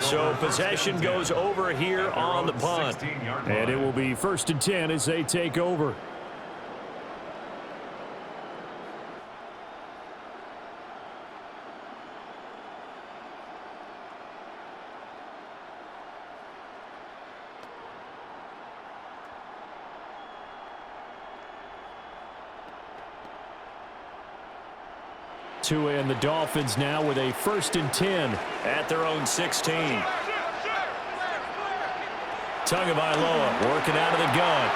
So possession goes over here on the punt. And it will be 1st and 10 as they take over. And the Dolphins now with a 1st and 10 at their own 16. Tagovailoa working out of the gun.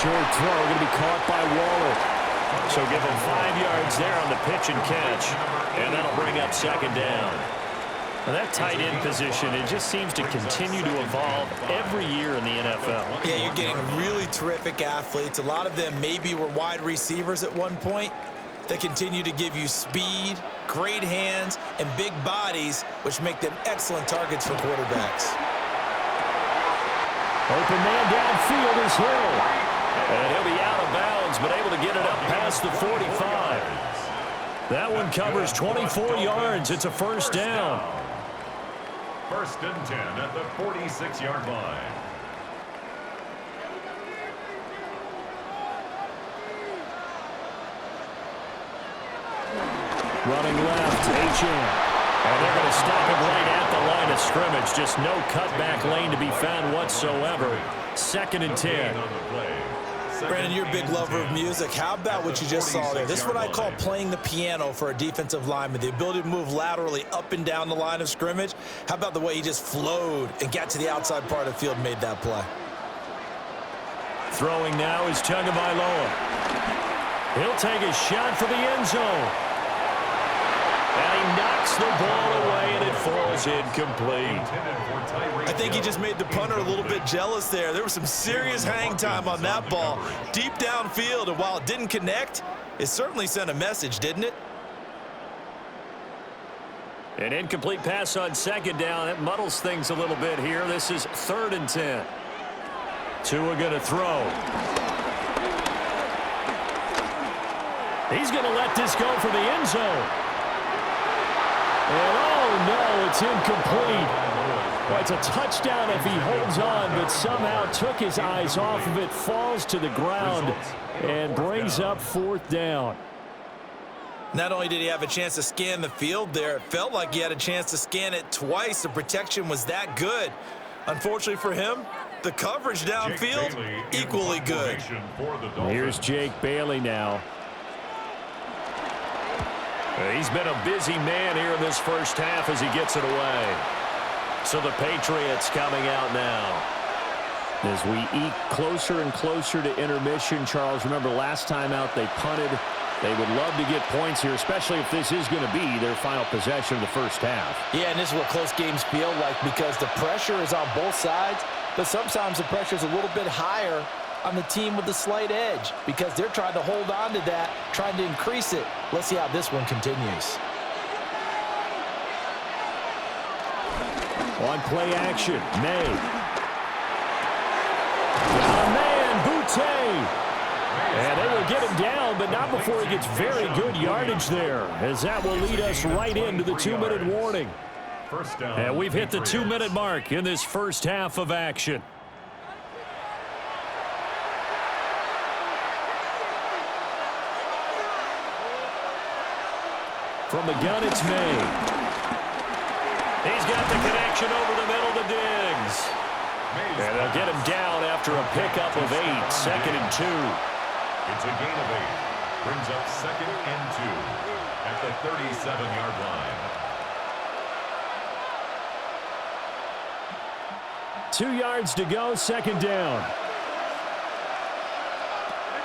Short throw going to be caught by Waller. So give him 5 yards there on the pitch and catch. And that'll bring up 2nd down. Now that tight end position, it just seems to continue to evolve every year in the NFL. Yeah, you're getting really terrific athletes. A lot of them maybe were wide receivers at one point. They continue to give you speed, great hands, and big bodies, which make them excellent targets for quarterbacks. Open man downfield is Hill. And he'll be out of bounds, but able to get it up past the 45. That one covers 24 yards. It's a 1st down. 1st and 10 at the 46-yard line. Running left, H.M. And they're going to stop it right at the line of scrimmage. Just no cutback lane to be found whatsoever. 2nd and 10. Brandon, you're a big lover of music. How about what you just saw there? This is what I call playing the piano for a defensive lineman. The ability to move laterally up and down the line of scrimmage. How about the way he just flowed and got to the outside part of the field and made that play? Throwing now is Tagovailoa. He'll take a shot for the end zone. And he knocks the ball away, and it falls incomplete. I think he just made the punter a little bit jealous there. There was some serious hang time on that ball, deep downfield, and while it didn't connect, it certainly sent a message, didn't it? An incomplete pass on 2nd down. It muddles things a little bit here. This is 3rd and 10. Tua going to throw. He's going to let this go for the end zone. And oh no, it's incomplete. Well, it's a touchdown if he holds on, but somehow took his eyes off of it, falls to the ground, and brings up 4th down. Not only did he have a chance to scan the field there, it felt like he had a chance to scan it twice. The protection was that good. Unfortunately for him, the coverage downfield, equally good. Here's Jake Bailey now. He's been a busy man here in this 1st half as he gets it away. So the Patriots coming out now. As we eke closer and closer to intermission, Charles, remember last time out they punted. They would love to get points here, especially if this is going to be their final possession of the 1st half. Yeah, and this is what close games feel like because the pressure is on both sides, but sometimes the pressure is a little bit higher on the team with the slight edge because they're trying to hold on to that, trying to increase it. Let's see how this one continues. On play action, May. Man, Boutte. And they will get him down, but not before he gets very good yardage there, as that will lead us right into the 2-minute warning. And we've hit the 2-minute mark in this 1st half of action. From the gun, it's May. He's got the connection over the middle to Diggs. And they'll get him down after a pickup of 8, 2nd and 2. It's a gain of 8. Brings up 2nd and 2 at the 37-yard line. 2 yards to go, 2nd down.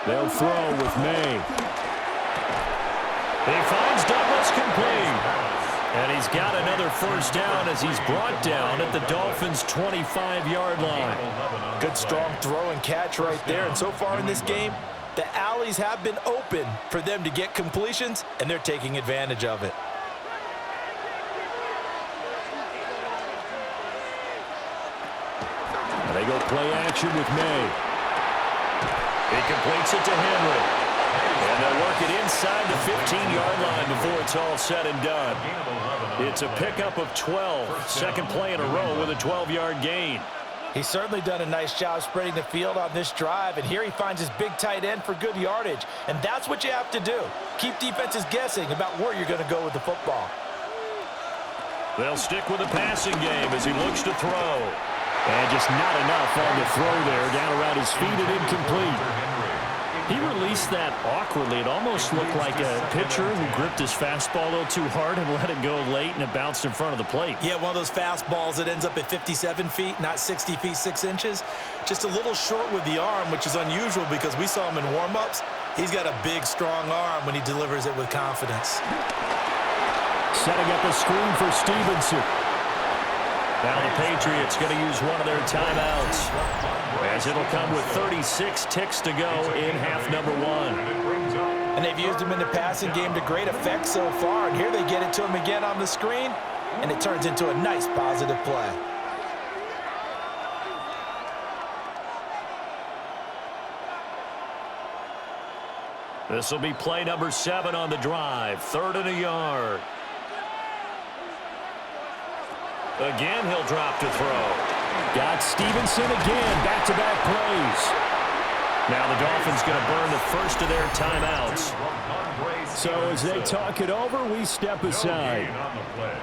They'll throw with May. He finds Douglas complete. And he's got another 1st down as he's brought down at the Dolphins' 25-yard line. Good strong throw and catch right there. And so far in this game, The alleys have been open for them to get completions, and they're taking advantage of it. They go play action with May. He completes it to Henry. And they'll work it inside the 15-yard line before it's all said and done. It's a pickup of 12. Second play in a row with a 12-yard gain. He's certainly done a nice job spreading the field on this drive, and here he finds his big tight end for good yardage. And that's what you have to do. Keep defenses guessing about where you're going to go with the football. They'll stick with the passing game as he looks to throw. And just not enough on the throw there. Down around his feet and incomplete. He released that awkwardly. It almost looked like a pitcher who gripped his fastball a little too hard and let it go late, and it bounced in front of the plate. Yeah, one of those fastballs that ends up at 57 feet, not 60 feet, 6 inches. Just a little short with the arm, which is unusual because we saw him in warm-ups. He's got a big, strong arm when he delivers it with confidence. Setting up a screen for Stevenson. Now the Patriots going to use one of their timeouts, as it'll come with 36 ticks to go in half number 1. And they've used him in the passing game to great effect so far. And here they get it to him again on the screen, and it turns into a nice positive play. This will be play number 7 on the drive. 3rd and a yard. Again, he'll drop to throw. Got Stevenson again. Back-to-back plays. Now the Dolphins going to burn the first of their timeouts. So as they talk it over, we step aside. On the play.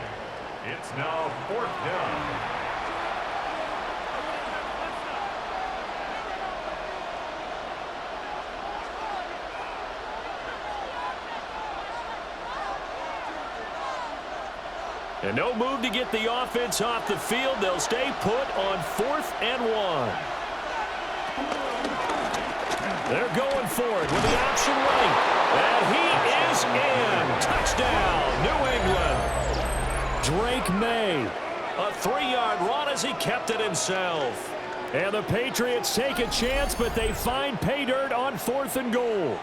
It's now 4th down. And no move to get the offense off the field. They'll stay put on 4th and 1. They're going for it with the option right. And he is in. Touchdown, New England. Drake May. A 3-yard run as he kept it himself. And the Patriots take a chance, but they find pay dirt on 4th and goal.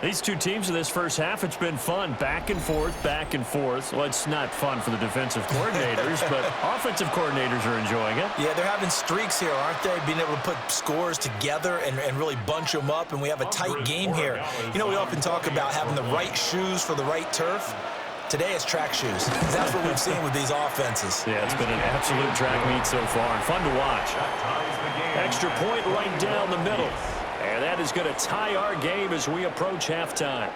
These two teams in this first half, it's been fun. Back and forth, back and forth. Well, it's not fun for the defensive coordinators, but offensive coordinators are enjoying it. Yeah, they're having streaks here, aren't they? Being able to put scores together and really bunch them up, and we have a tight game here. You know, we often talk about having the right shoes for the right turf. Today it's track shoes. That's what we've seen with these offenses. Yeah, it's been an absolute track meet so far, and fun to watch. Extra point right down the middle. And that is going to tie our game as we approach halftime.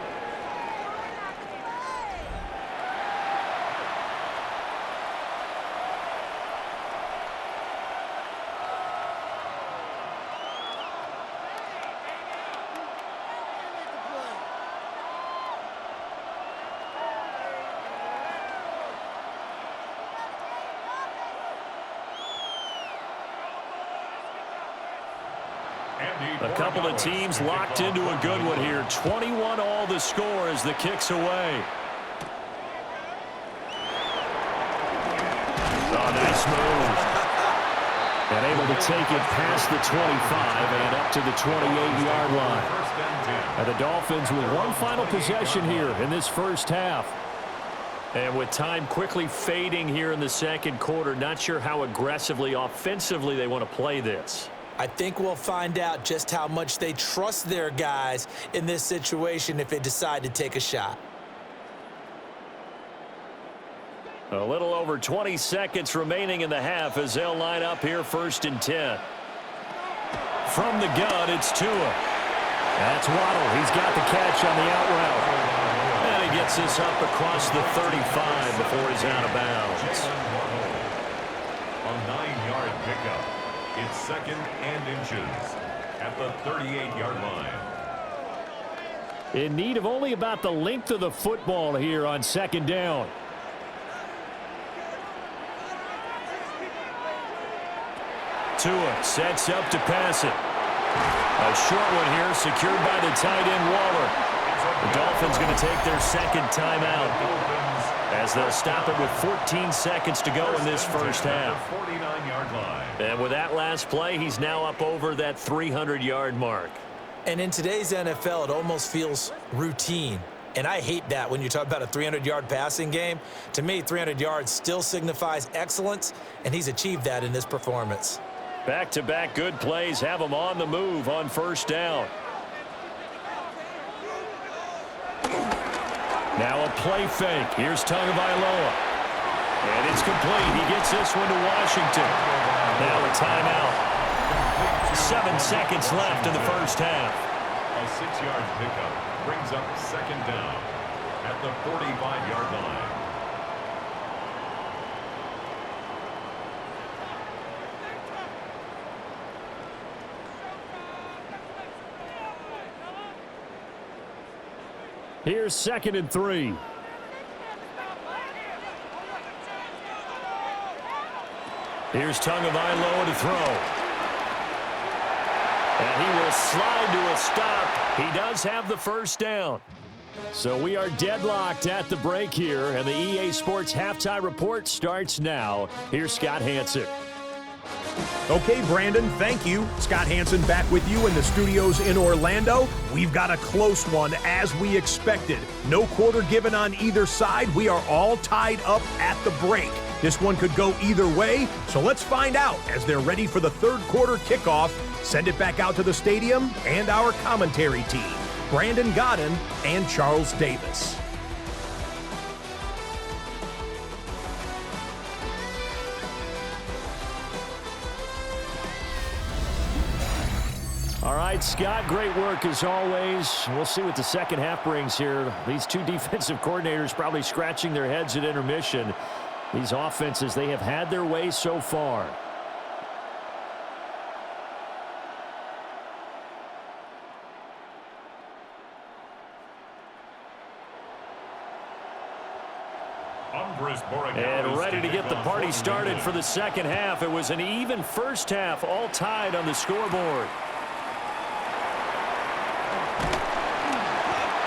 A couple of teams locked into a good one here. 21 all the score as the kick's away. Oh, nice move. And able to take it past the 25 and up to the 28-yard line. And the Dolphins with one final possession here in this first half. And with time quickly fading here in the second quarter, not sure how aggressively, offensively they want to play this. I think we'll find out just how much they trust their guys in this situation if they decide to take a shot. A little over 20 seconds remaining in the half as they'll line up here 1st and 10. From the gun, it's Tua. That's Waddle. He's got the catch on the out route. And he gets this up across the 35 before he's out of bounds. A 9-yard pickup. It's 2nd and inches at the 38-yard line. In need of only about the length of the football here on 2nd down. Tua sets up to pass it. A short one here secured by the tight end Waller. The Dolphins going to take their second timeout as they'll stop it with 14 seconds to go in this first half. 49-yard line. And with that last play, he's now up over that 300-yard mark. And in today's NFL, it almost feels routine. And I hate that when you talk about a 300-yard passing game. To me, 300 yards still signifies excellence, and he's achieved that in this performance. Back-to-back good plays have him on the move on first down. Now a play fake. Here's Tagovailoa. And it's complete. He gets this one to Washington. Now a timeout. 7 seconds left in the first half. A 6-yard pickup brings up second down at the 45-yard line. Here's 2nd and 3. Here's Tagovailoa to throw. And he will slide to a stop. He does have the first down. So we are deadlocked at the break here, and the EA Sports Halftime Report starts now. Here's Scott Hanson. Okay, Brandon, thank you. Scott Hanson back with you in the studios in Orlando. We've got a close one, as we expected. No quarter given on either side. We are all tied up at the break. This one could go either way, so let's find out as they're ready for the third quarter kickoff. Send it back out to the stadium and our commentary team, Brandon Godden and Charles Davis. All right, Scott, great work as always. We'll see what the second half brings here. These two defensive coordinators probably scratching their heads at intermission. These offenses, they have had their way so far. And ready to get the party started for the second half. It was an even first half, all tied on the scoreboard.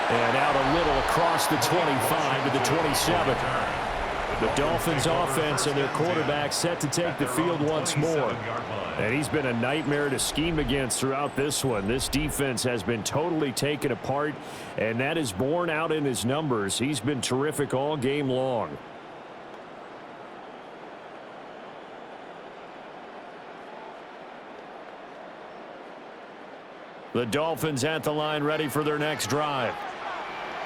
And out a little across the 25 to the 27. The Dolphins offense and their quarterback set to take the field once more. And he's been a nightmare to scheme against throughout this one. This defense has been totally taken apart, and that is borne out in his numbers. He's been terrific all game long. The Dolphins at the line, ready for their next drive.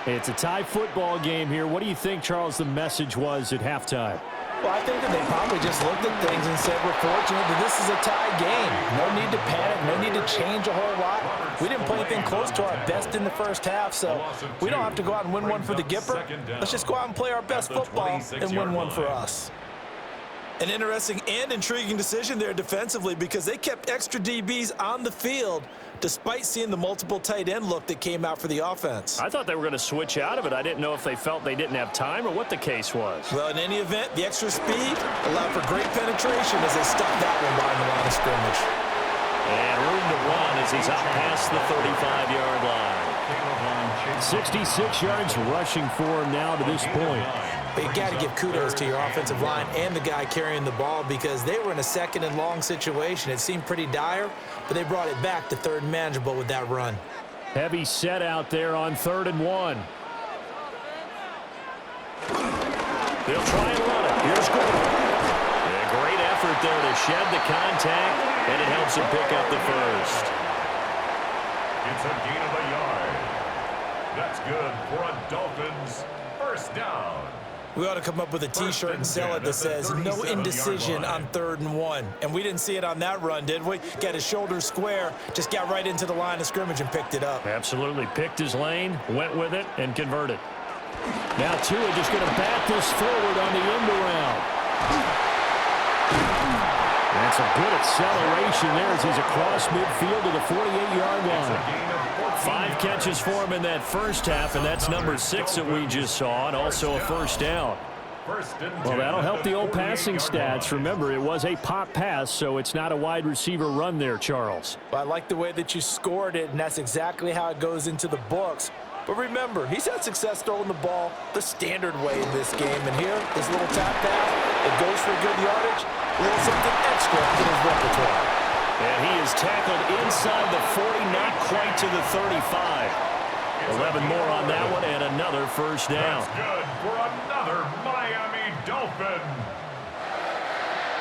It's a tie football game here. What do you think, Charles, the message was at halftime? Well, I think that they probably just looked at things and said, we're fortunate that this is a tie game. No need to panic, no need to change a whole lot. We didn't play anything close to our best in the first half, so we don't have to go out and win one for the Gipper. Let's just go out and play our best football and win one for us. An interesting and intriguing decision there defensively, because they kept extra DBs on the field despite seeing the multiple tight end look that came out for the offense. I thought they were going to switch out of it. I didn't know if they felt they didn't have time or what the case was. Well, in any event, the extra speed allowed for great penetration as they stuck that one behind the line of scrimmage. And room to run as he's out past the 35-yard line. 66 yards rushing for him now to this point. But you got to give kudos to your offensive line and the guy carrying the ball, because they were in a second and long situation. It seemed pretty dire, but they brought it back to third and manageable with that run. Heavy set out there on 3rd and 1. They'll try and run it. Here's Gordon. A great effort there to shed the contact, and it helps him pick up the first. It's a gain of a yard. That's good for a Dolphins first down. We ought to come up with a T-shirt and sell it that says no indecision on 3rd and 1. And we didn't see it on that run, did we? Got his shoulders square, just got right into the line of scrimmage and picked it up. Absolutely. Picked his lane, went with it, and converted. Now Tua just going to bat this forward on the end around. That's a good acceleration there as he's across midfield to the 48-yard line. 5 catches for him in that first half, and that's number 6 that we just saw, and also a first down. Well, that'll help the old passing stats. Remember, it was a pop pass, so it's not a wide receiver run there, Charles. Well, I like the way that you scored it, and that's exactly how it goes into the books. But remember, he's had success throwing the ball the standard way in this game. And here, this little tap pass, it goes for good yardage, a little something extra in his repertoire. And he is tackled inside the 40, not quite to the 35. 11 more on that one, and another first down. That's good for another Miami Dolphin.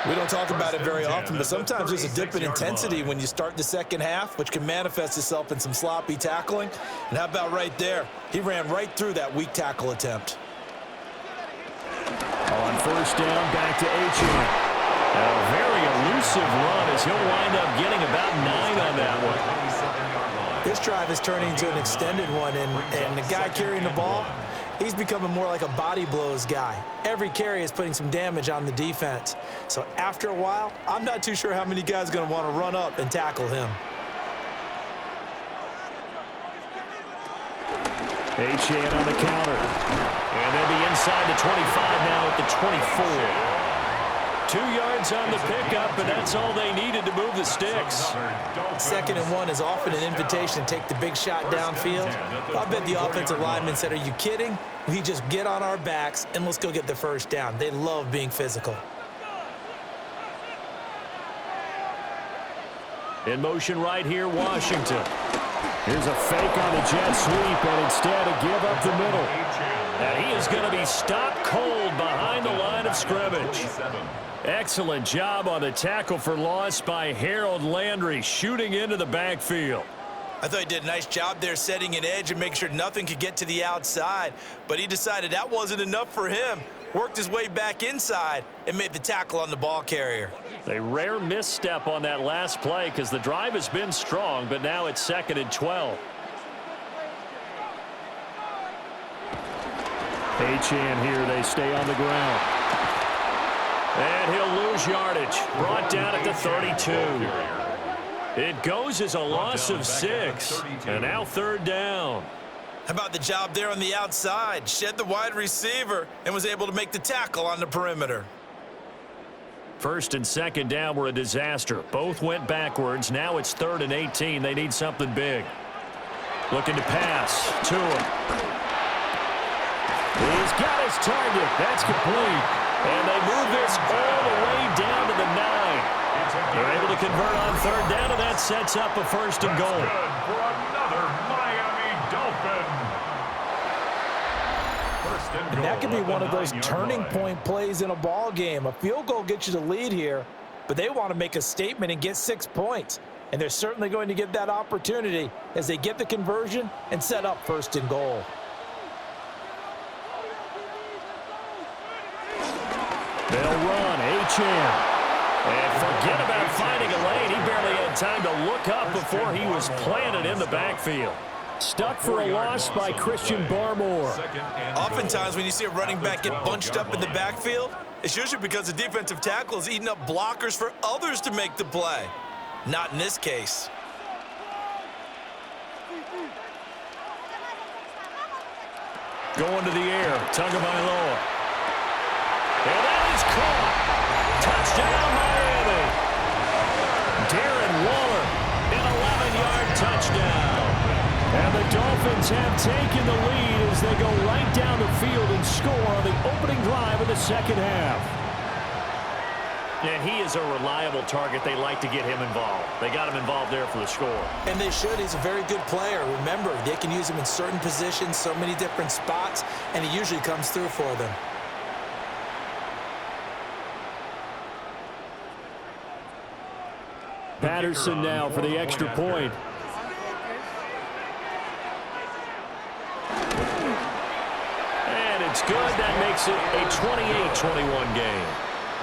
We don't talk about it very often, but sometimes there's a dip in intensity when you start the second half, which can manifest itself in some sloppy tackling. And how about right there? He ran right through that weak tackle attempt. On first down, back to Achane. A very elusive run as he'll wind up getting about 9 on that one. This drive is turning into an extended one, and the guy carrying the ball, he's becoming more like a body blows guy. Every carry is putting some damage on the defense. So after a while, I'm not too sure how many guys are going to want to run up and tackle him. Achane on the counter. And they'll be inside the 25 now at the 24. 2 yards on the pickup, and that's all they needed to move the sticks. 2nd and 1 is often an invitation to take the big shot downfield. I bet the offensive lineman said, "Are you kidding? We just get on our backs and let's go get the first down." They love being physical. In motion right here, Washington. Here's a fake on the jet sweep, and instead a give up the middle. And he is going to be stopped cold behind the line of scrimmage. Excellent job on the tackle for loss by Harold Landry, shooting into the backfield. I thought he did a nice job there setting an edge and making sure nothing could get to the outside. But he decided that wasn't enough for him. Worked his way back inside and made the tackle on the ball carrier. A rare misstep on that last play because the drive has been strong, but now it's 2nd and 12. Achane here, they stay on the ground. And he'll lose yardage. Brought down at the 32. It goes as a loss of 6. And now 3rd down. How about the job there on the outside? Shed the wide receiver and was able to make the tackle on the perimeter. 1st and 2nd down were a disaster. Both went backwards. Now it's 3rd and 18. They need something big. Looking to pass to him. He's got his target. That's complete. And they move this all the way down to the 9. They're able to convert on 3rd down, and that sets up a 1st and goal. Good for another Miami Dolphin. And that could be one of those turning point plays in a ball game. A field goal gets you the lead here, but they want to make a statement and get 6 points. And they're certainly going to get that opportunity as they get the conversion and set up 1st and goal. They'll run, Achane. And forget about finding a lane. He barely had time to look up before he was planted in the backfield. Stuck for a loss by Christian Barmore. Oftentimes when you see a running back get bunched up in the backfield, it's usually because the defensive tackle is eating up blockers for others to make the play. Not in this case. Going to the air, Tagovailoa. And that is caught. Touchdown, Miami. Darren Waller, an 11-yard touchdown. And the Dolphins have taken the lead as they go right down the field and score on the opening drive of the 2nd half. And he is a reliable target. They like to get him involved. They got him involved there for the score. And they should. He's a very good player. Remember, they can use him in certain positions, so many different spots, and he usually comes through for them. Patterson now for the extra point. And it's good. That makes it a 28-21 game.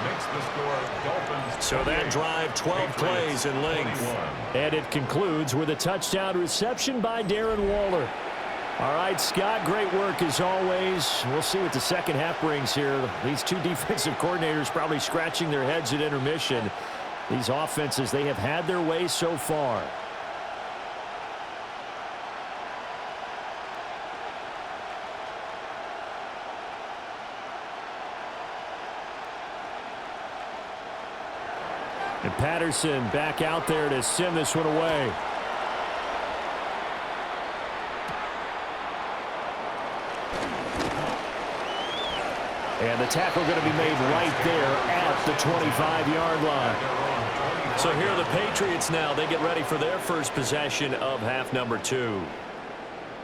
Makes the score Dolphins. So that drive, 12 plays in length. And it concludes with a touchdown reception by Darren Waller. All right, Scott, great work as always. We'll see what the second half brings here. These two defensive coordinators probably scratching their heads at intermission. These offenses, they have had their way so far. And Patterson back out there to send this one away. And the tackle going to be made right there at the 25-yard line. So here are the Patriots now. They get ready for their first possession of half number 2.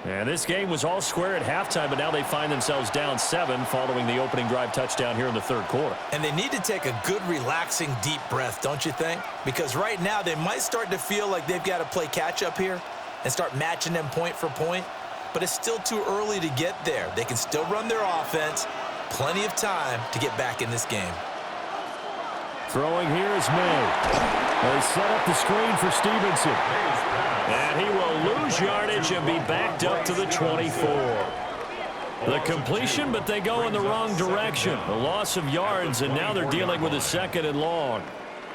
And this game was all square at halftime, but now they find themselves down 7 following the opening drive touchdown here in the third quarter. And they need to take a good, relaxing, deep breath, don't you think? Because right now they might start to feel like they've got to play catch-up here and start matching them point for point. But it's still too early to get there. They can still run their offense. Plenty of time to get back in this game. Throwing here is May. They set up the screen for Stevenson. And he will lose yardage and be backed up to the 24. The completion, but they go in the wrong direction. A loss of yards, and now they're dealing with a 2nd and long.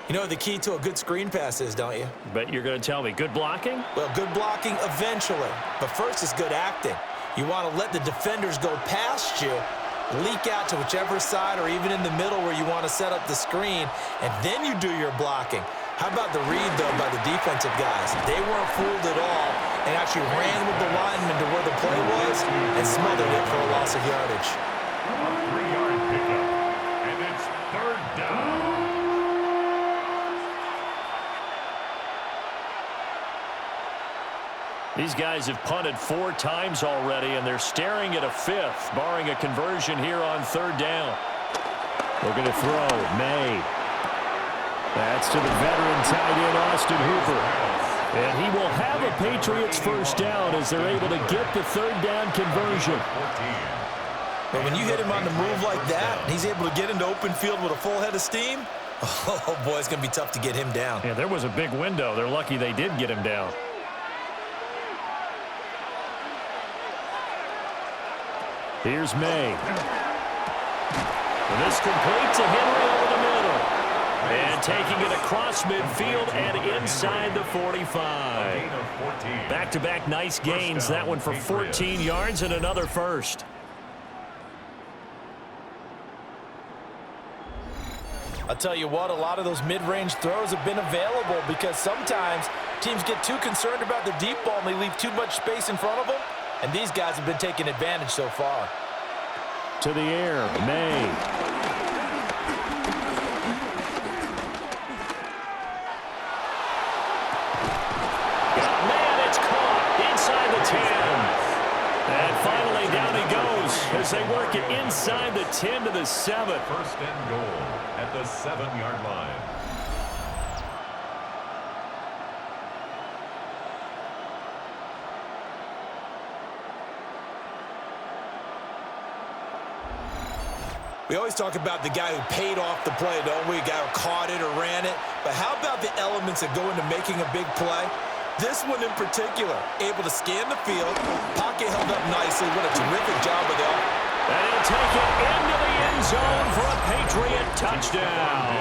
You know what the key to a good screen pass is, don't you? Bet you're going to tell me. Good blocking? Well, good blocking eventually. But first is good acting. You want to let the defenders go past you, leak out to whichever side or even in the middle where you want to set up the screen, and then you do your blocking. How about the read, though, by the defensive guys? They weren't fooled at all and actually ran with the lineman to where the play was and smothered it for a loss of yardage. A 3-yard pickup, and it's 3rd down. These guys have punted 4 times already, and they're staring at a 5th, barring a conversion here on 3rd down. They're going to throw. May. That's to the veteran tight end, Austin Hooper. And he will have a Patriots first down as they're able to get the 3rd down conversion. But when you hit him on the move like that, and he's able to get into open field with a full head of steam, oh, boy, it's going to be tough to get him down. Yeah, there was a big window. They're lucky they did get him down. Here's May. And this complete to Henry over the middle. And taking it across midfield and inside the 45. Back-to-back nice gains. That one for 14 yards and another first. I'll tell you what, a lot of those mid-range throws have been available because sometimes teams get too concerned about the deep ball and they leave too much space in front of them. And these guys have been taking advantage so far. To the air, May. Man, it's caught inside the 10. And finally down he goes as they work it inside the 10 to the 7. 1st and goal at the 7-yard line. We always talk about the guy who paid off the play, don't we? A guy who caught it or ran it. But how about the elements that go into making a big play? This one in particular, able to scan the field, pocket held up nicely. What a terrific job of that. And he'll take it into the end zone for a Patriot touchdown.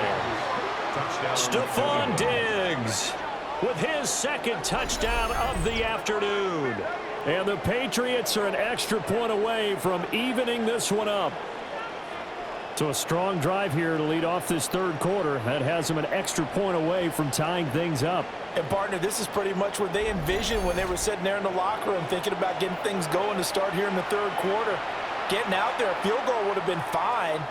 Stephon Diggs with his 2nd touchdown of the afternoon. And the Patriots are an extra point away from evening this one up. So a strong drive here to lead off this 3rd quarter. That has them an extra point away from tying things up. And, partner, this is pretty much what they envisioned when they were sitting there in the locker room thinking about getting things going to start here in the 3rd quarter. Getting out there, a field goal would have been fine.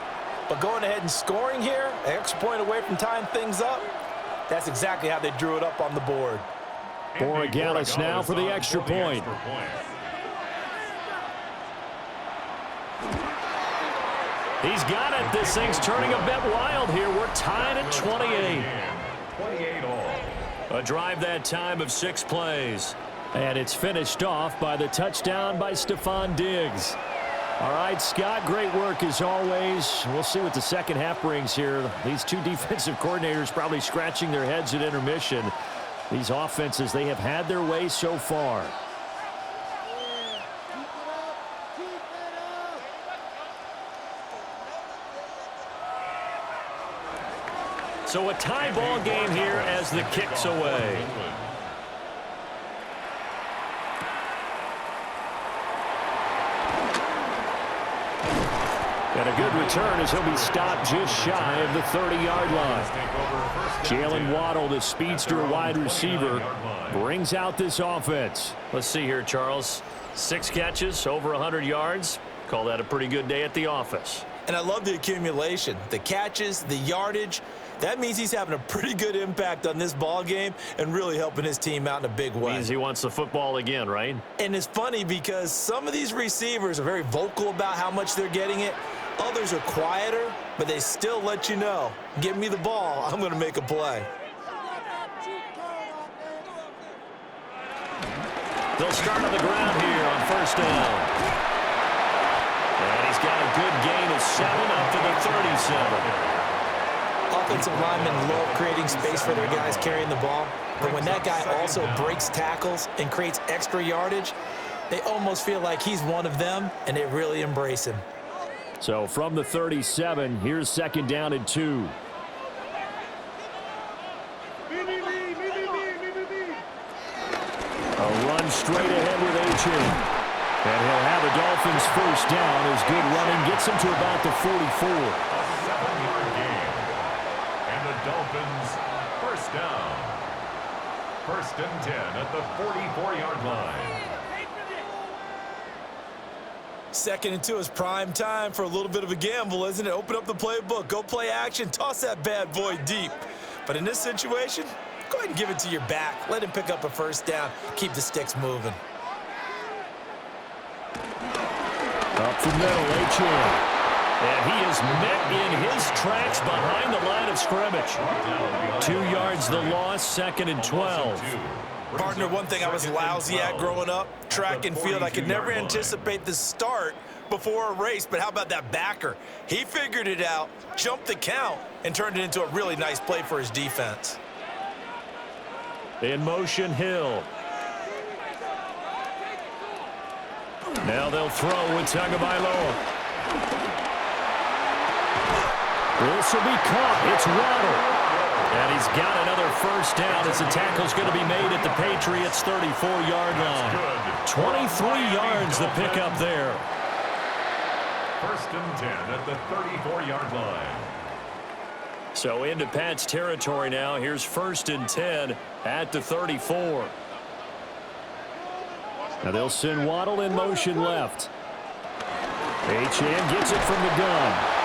But going ahead and scoring here, an extra point away from tying things up, that's exactly how they drew it up on the board. Borregales now for the extra point. He's got it. This thing's turning a bit wild here. We're tied at 28. 28 all. A drive that time of 6 plays. And it's finished off by the touchdown by Stephon Diggs. All right, Scott, great work as always. We'll see what the second half brings here. These two defensive coordinators probably scratching their heads at intermission. These offenses, they have had their way so far. So a tie ball game here as the kick's away. And a good return as he'll be stopped just shy of the 30-yard line. Jalen Waddle, the speedster wide receiver, brings out this offense. Let's see here, Charles. 6 catches, over 100 yards. Call that a pretty good day at the office. And I love the accumulation, the catches, the yardage. That means he's having a pretty good impact on this ball game and really helping his team out in a big way. Means he wants the football again, right? And it's funny because some of these receivers are very vocal about how much they're getting it. Others are quieter, but they still let you know, give me the ball, I'm going to make a play. They'll start on the ground here on first down. And he's got a good gain of 7 up to the 37. Offensive linemen love creating space for their guys carrying the ball, but when that guy also breaks tackles and creates extra yardage, they almost feel like he's one of them, and they really embrace him. So from the 37, here's second down and 2. A run straight ahead with H.A. And he'll have the Dolphins first down as good running gets him to about the 44. A 7-yard gain. And the Dolphins first down. 1st and 10 at the 44-yard line. 2nd and 2 is prime time for a little bit of a gamble, isn't it? Open up the playbook, go play action, toss that bad boy deep. But in this situation, go ahead and give it to your back. Let him pick up a first down. Keep the sticks moving. Up the middle, H.A. And he is met in his tracks behind the line of scrimmage. 2 yards the loss, 2nd and 12. Partner, one thing I was lousy at growing up, track and field, I could never anticipate the start before a race, but how about that backer? He figured it out, jumped the count, and turned it into a really nice play for his defense. In motion, Hill. Now they'll throw with Tagovailoa. This will be caught. It's Waddle. And he's got another first down as the tackle's going to be made at the Patriots' 34-yard line. 23 yards the pickup there. 1st and 10 at the 34-yard line. So into Pat's territory now. Here's 1st and 10 at the 34. Now they'll send Waddle in motion left. H.A. gets it from the gun.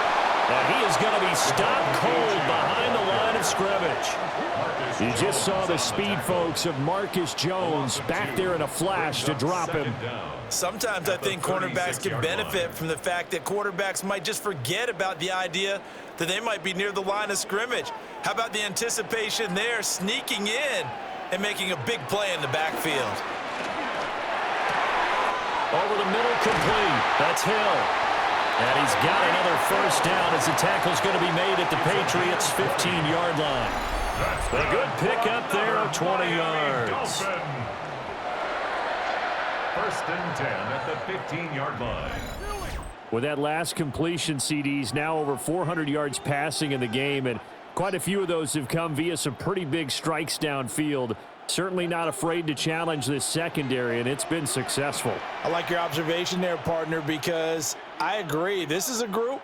And he is going to be stopped cold behind the line of scrimmage. You just saw the speed, folks, of Marcus Jones back there in a flash to drop him. Sometimes I think cornerbacks can benefit from the fact that quarterbacks might just forget about the idea that they might be near the line of scrimmage. How about the anticipation there, sneaking in and making a big play in the backfield? Over the middle, complete. That's Hill. And he's got another first down as the tackle's going to be made at the Patriots' 15-yard line. A good pickup there of 20 yards. 1st and 10 at the 15-yard line. With that last completion, CD's now over 400 yards passing in the game, and quite a few of those have come via some pretty big strikes downfield. Certainly not afraid to challenge this secondary, and it's been successful. I like your observation there, partner, because I agree. This is a group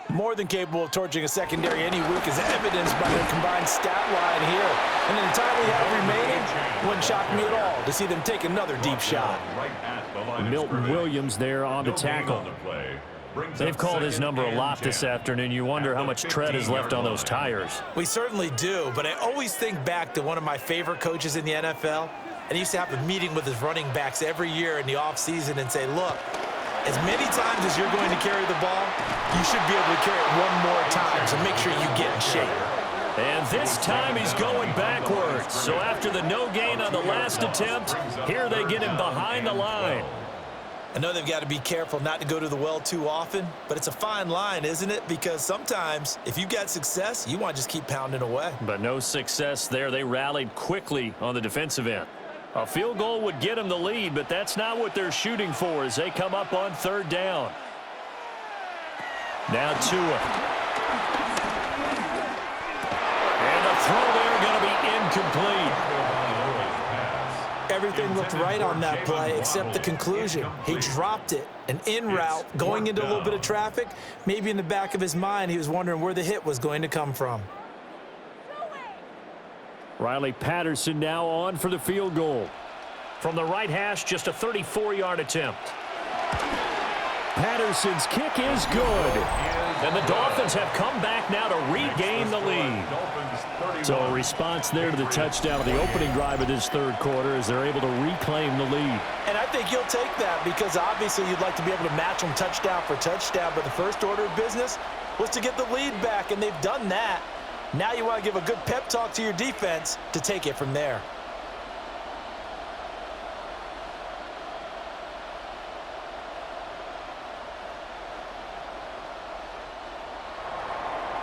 more than capable of torching a secondary any week, as evidenced by their combined stat line here. And in the time we have remaining, wouldn't shock me at all to see them take another deep shot. Milton Williams there on the tackle. They've called his number a lot this afternoon. You wonder how much tread is left on those tires. We certainly do, but I always think back to one of my favorite coaches in the NFL, and he used to have a meeting with his running backs every year in the offseason and say, look, as many times as you're going to carry the ball, you should be able to carry it one more time, so make sure you get in shape. And this time he's going backwards. So after the no gain on the last attempt, here they get him behind the line. I know they've got to be careful not to go to the well too often, but it's a fine line, isn't it? Because sometimes if you've got success, you want to just keep pounding away. But no success there. They rallied quickly on the defensive end. A field goal would get them the lead, but that's not what they're shooting for as they come up on 3rd down. Now Tua. And the throw there going to be incomplete. Everything looked right on that play except the conclusion. He dropped it, an en route, going into a little bit of traffic. Maybe in the back of his mind, he was wondering where the hit was going to come from. Riley Patterson now on for the field goal. From the right hash, just a 34-yard attempt. Patterson's kick is good. And the Dolphins have come back now to regain the lead. So a response there to the touchdown of the opening drive of this third quarter as they're able to reclaim the lead. And I think you'll take that because obviously you'd like to be able to match them touchdown for touchdown, but the first order of business was to get the lead back, and they've done that. Now you want to give a good pep talk to your defense to take it from there.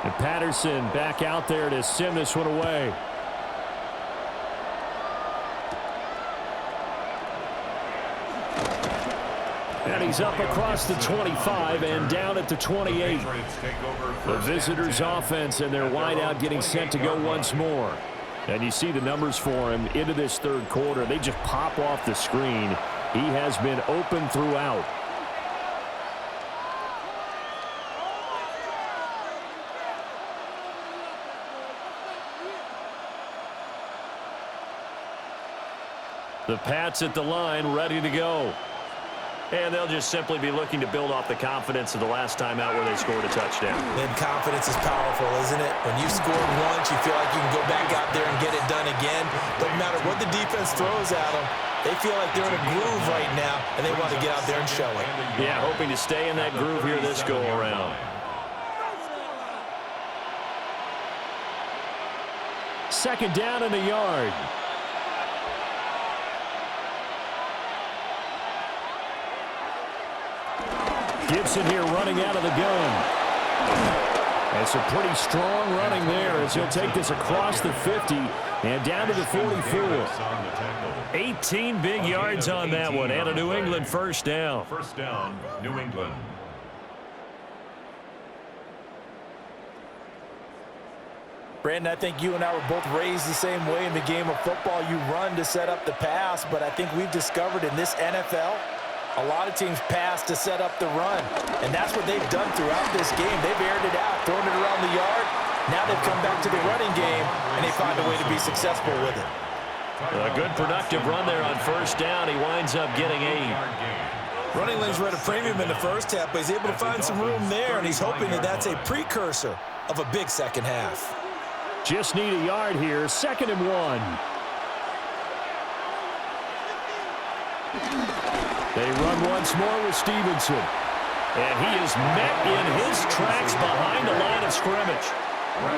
And Patterson back out there to send this one away. And he's up across the 25 and down at the 28. The visitors' offense and their wideout getting sent to go once more. And you see the numbers for him into this third quarter. They just pop off the screen. He has been open throughout. The Pats at the line, ready to go. And they'll just simply be looking to build off the confidence of the last time out where they scored a touchdown. And confidence is powerful, isn't it? When you've scored once, you feel like you can go back out there and get it done again. Doesn't matter what the defense throws at them. They feel like they're in a groove right now, and they want to get out there and show it. Yeah, hoping to stay in that groove here this go-around. Second down in the yard. Gibson here running out of the gun. It's a pretty strong running there as he'll take this across the 50 and down to the 44. 18 big yards on that one and a New England first down. First down, New England. Brandon, I think you and I were both raised the same way in the game of football. You run to set up the pass, but I think we've discovered in this NFL, a lot of teams pass to set up the run, and that's what they've done throughout this game. They've aired it out, thrown it around the yard. Now they've come back to the running game, and they find a way to be successful with it. A good productive run there on first down. He winds up getting 8. Running lanes were at a premium in the first half, but he's able to find some room there, and he's hoping that that's a precursor of a big second half. Just need a yard here, 2nd and 1. They run once more with Stevenson. And he is met in his tracks behind the line of scrimmage.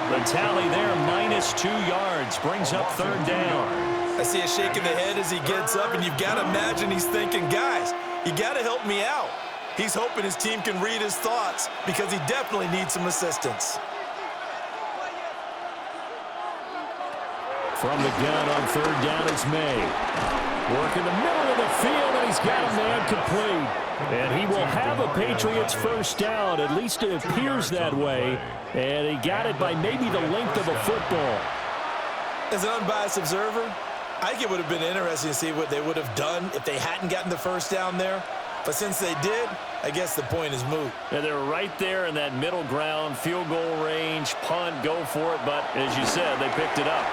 The tally there, -2 yards, brings up 3rd down. I see a shake of the head as he gets up, and you've got to imagine he's thinking, guys, you got to help me out. He's hoping his team can read his thoughts because he definitely needs some assistance. From the gun on 3rd down is May. Work in the middle of the field, and he's got a man complete. And he will have a Patriots first down. At least it appears that way. And he got it by maybe the length of a football. As an unbiased observer, I think it would have been interesting to see what they would have done if they hadn't gotten the first down there. But since they did, I guess the point is moot. And they're right there in that middle ground, field goal range, punt, go for it. But as you said, they picked it up.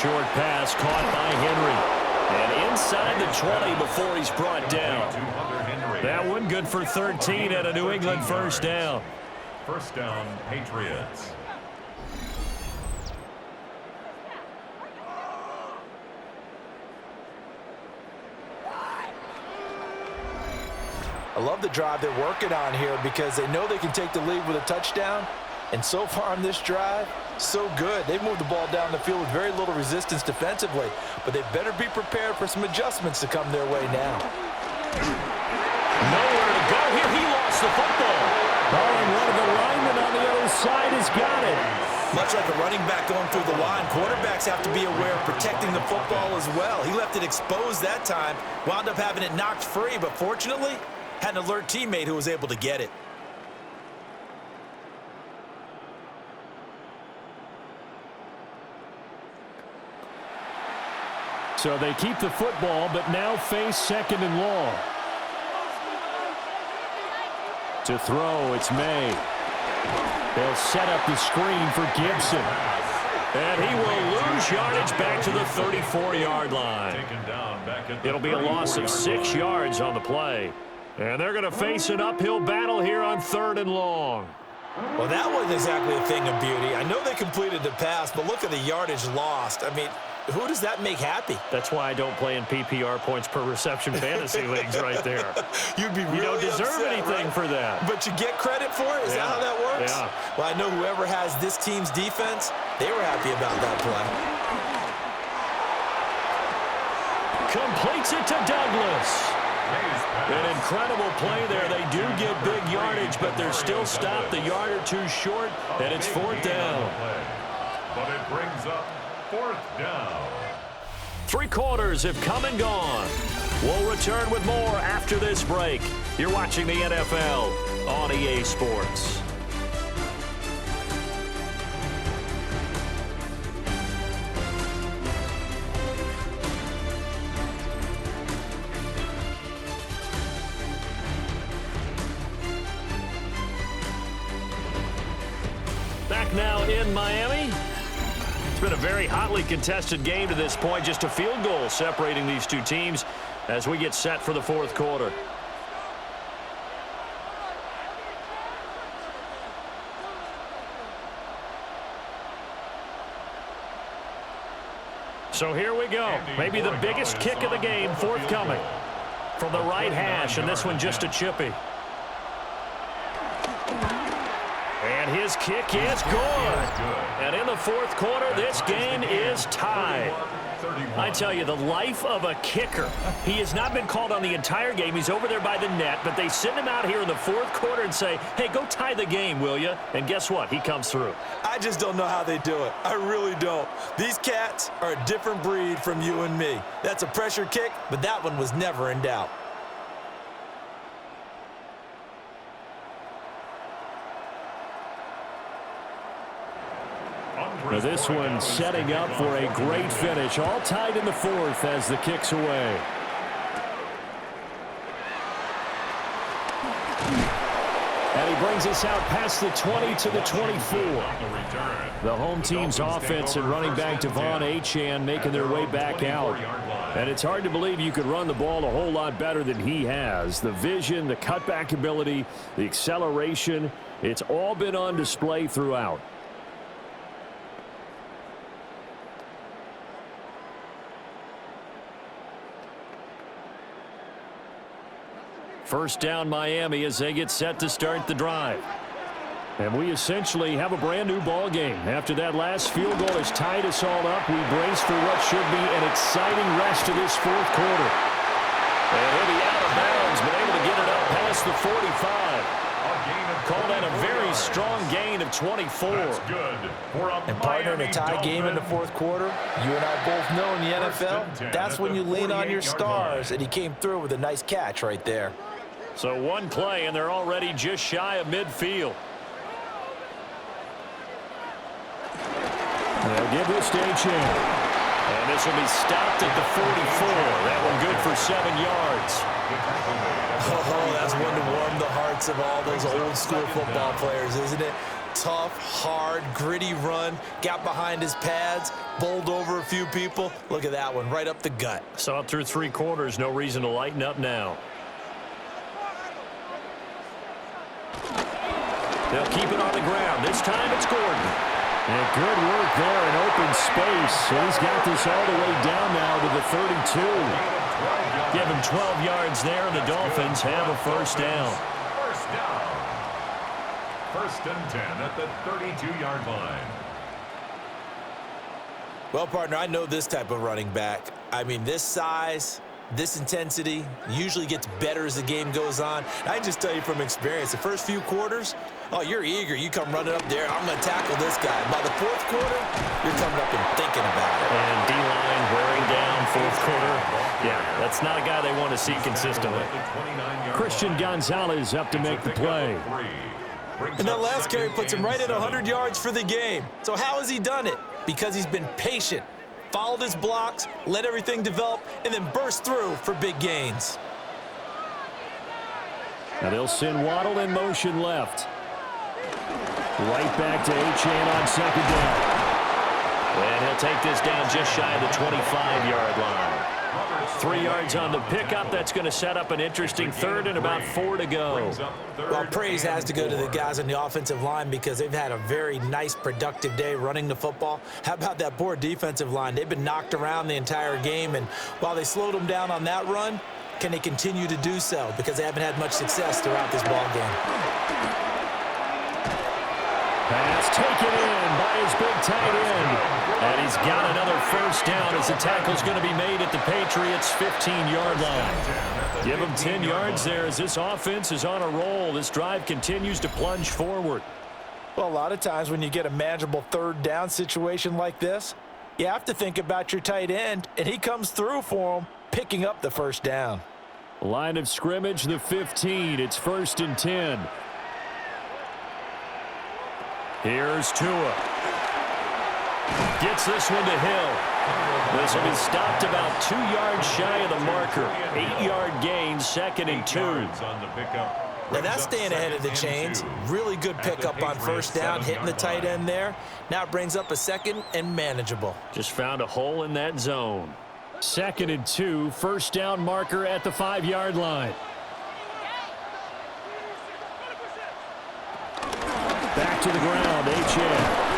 Short pass caught by Henry. And inside the 20 before he's brought down. That one good for 13 at a New England first down. First down, Patriots. I love the drive they're working on here because they know they can take the lead with a touchdown. And so far on this drive, so good. They've moved the ball down the field with very little resistance defensively, but they better be prepared for some adjustments to come their way now. Nowhere to go here. He lost the football. Oh, and one of the linemen on the other side has got it. Much like a running back going through the line, quarterbacks have to be aware of protecting the football as well. He left it exposed that time, wound up having it knocked free, but fortunately, had an alert teammate who was able to get it. So they keep the football, but now face 2nd and long. To throw, it's May. They'll set up the screen for Gibson. And he will lose yardage back to the 34-yard line. It'll be a loss of 6 yards on the play. And they're going to face an uphill battle here on 3rd and long. Well, that wasn't exactly a thing of beauty. I know they completed the pass, but look at the yardage lost. I mean, who does that make happy? That's why I don't play in PPR points per reception fantasy leagues right there. You'd be really You don't deserve upset, anything right? for that. But you get credit for it? Is that how that works? Yeah. Well, I know whoever has this team's defense, they were happy about that play. Completes it to Douglas. An incredible play there. They do get big yardage, but they're still stopped the yard or two short, and it's 4th down. But it brings up 4th down. 3 quarters have come and gone. We'll return with more after this break. You're watching the NFL on EA Sports. Back now in Miami. It's been a very hotly contested game to this point. Just a field goal separating these two teams as we get set for the 4th quarter. So here we go. Maybe the biggest kick of the game forthcoming from the right hash, and this one just a chippy. And his kick is good. And in the 4th quarter, this game is tied. I tell you, the life of a kicker. He has not been called on the entire game. He's over there by the net, but they send him out here in the 4th quarter and say, hey, go tie the game, will you? And guess what? He comes through. I just don't know how they do it. I really don't. These cats are a different breed from you and me. That's a pressure kick, but that one was never in doubt. Now this one setting up for a great finish. All tied in the 4th as the kick's away. And he brings us out past the 20 to the 24. The home team's offense and running back Devon Achane making their way back out. And it's hard to believe you could run the ball a whole lot better than he has. The vision, the cutback ability, the acceleration, it's all been on display throughout. First down Miami as they get set to start the drive. And we essentially have a brand new ball game. After that last field goal has tied us all up, we brace for what should be an exciting rest of this 4th quarter. And he'll be out of bounds, but able to get it up past the 45. Call that a very strong gain of 24. That's good. And partner, in a tie game in the 4th quarter, you and I both know in the NFL, that's when you lean on your stars, and he came through with a nice catch right there. So one play, and they're already just shy of midfield. They'll give this to Achane. And this will be stopped at the 44. That one good for 7 yards. Oh, that's one to warm the hearts of all those old school football players, isn't it? Tough, hard, gritty run, got behind his pads, bowled over a few people. Look at that one, right up the gut. So up through 3 quarters, no reason to lighten up now. They'll keep it on the ground. This time it's Gordon. And good work there in open space. And he's got this all the way down now to the 32. Give him 12 yards there, and the Dolphins have a first down. First down. 1st and 10 at the 32-yard line. Well, partner, I know this type of running back. I mean, this size, this intensity usually gets better as the game goes on. I just tell you from experience, the first few quarters, oh, you're eager. You come running up there. I'm going to tackle this guy. By the 4th quarter, you're coming up and thinking about it. And D-line wearing down 4th quarter. Yeah, that's not a guy they want to see consistently. Christian Gonzalez up to make the play. And that last carry puts him right at 100 yards for the game. So how has he done it? Because he's been patient, followed his blocks, let everything develop, and then burst through for big gains. And they'll send Waddle in motion left. Right back to Achane on 2nd down. And he'll take this down just shy of the 25-yard line. 3 yards on the pickup. That's going to set up an interesting third and about 4 to go. Well, praise has to go to the guys on the offensive line because they've had a very nice, productive day running the football. How about that poor defensive line? They've been knocked around the entire game, and while they slowed them down on that run, can they continue to do so? Because they haven't had much success throughout this ball game. Pass taken in by his big tight end. And he's got another first down as the tackle's going to be made at the Patriots' 15-yard line. Give him 10 yards there as this offense is on a roll. This drive continues to plunge forward. Well, a lot of times when you get a manageable third down situation like this, you have to think about your tight end, and he comes through for him, picking up the first down. Line of scrimmage, the 15. It's 1st and 10. Here's Tua. Gets this one to Hill. This will be stopped about 2 yards shy of the marker. 8-yard gain, 2nd and 2. Now that's staying ahead of the chains. Really good pickup on first down, hitting the tight end there. Now it brings up a 2nd and manageable. Just found a hole in that zone. 2nd and 2, first down marker at the 5-yard line. Back to the ground, H.N.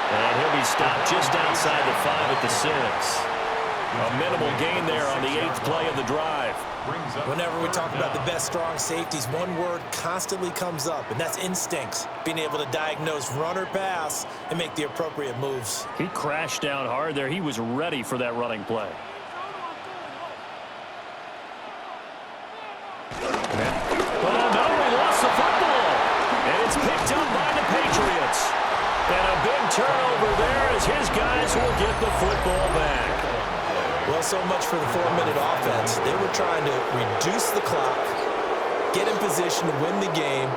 And he'll be stopped just outside the 5 at the 6. A minimal gain there on the 8th play of the drive. Whenever we talk about the best strong safeties, one word constantly comes up, and that's instincts. Being able to diagnose run or pass and make the appropriate moves. He crashed down hard there. He was ready for that running play. Oh, no, he lost the football. And it's picked up by the Patriots. And a big turnover there as his guys will get the football back. Well, so much for the 4-minute offense. They were trying to reduce the clock, get in position to win the game,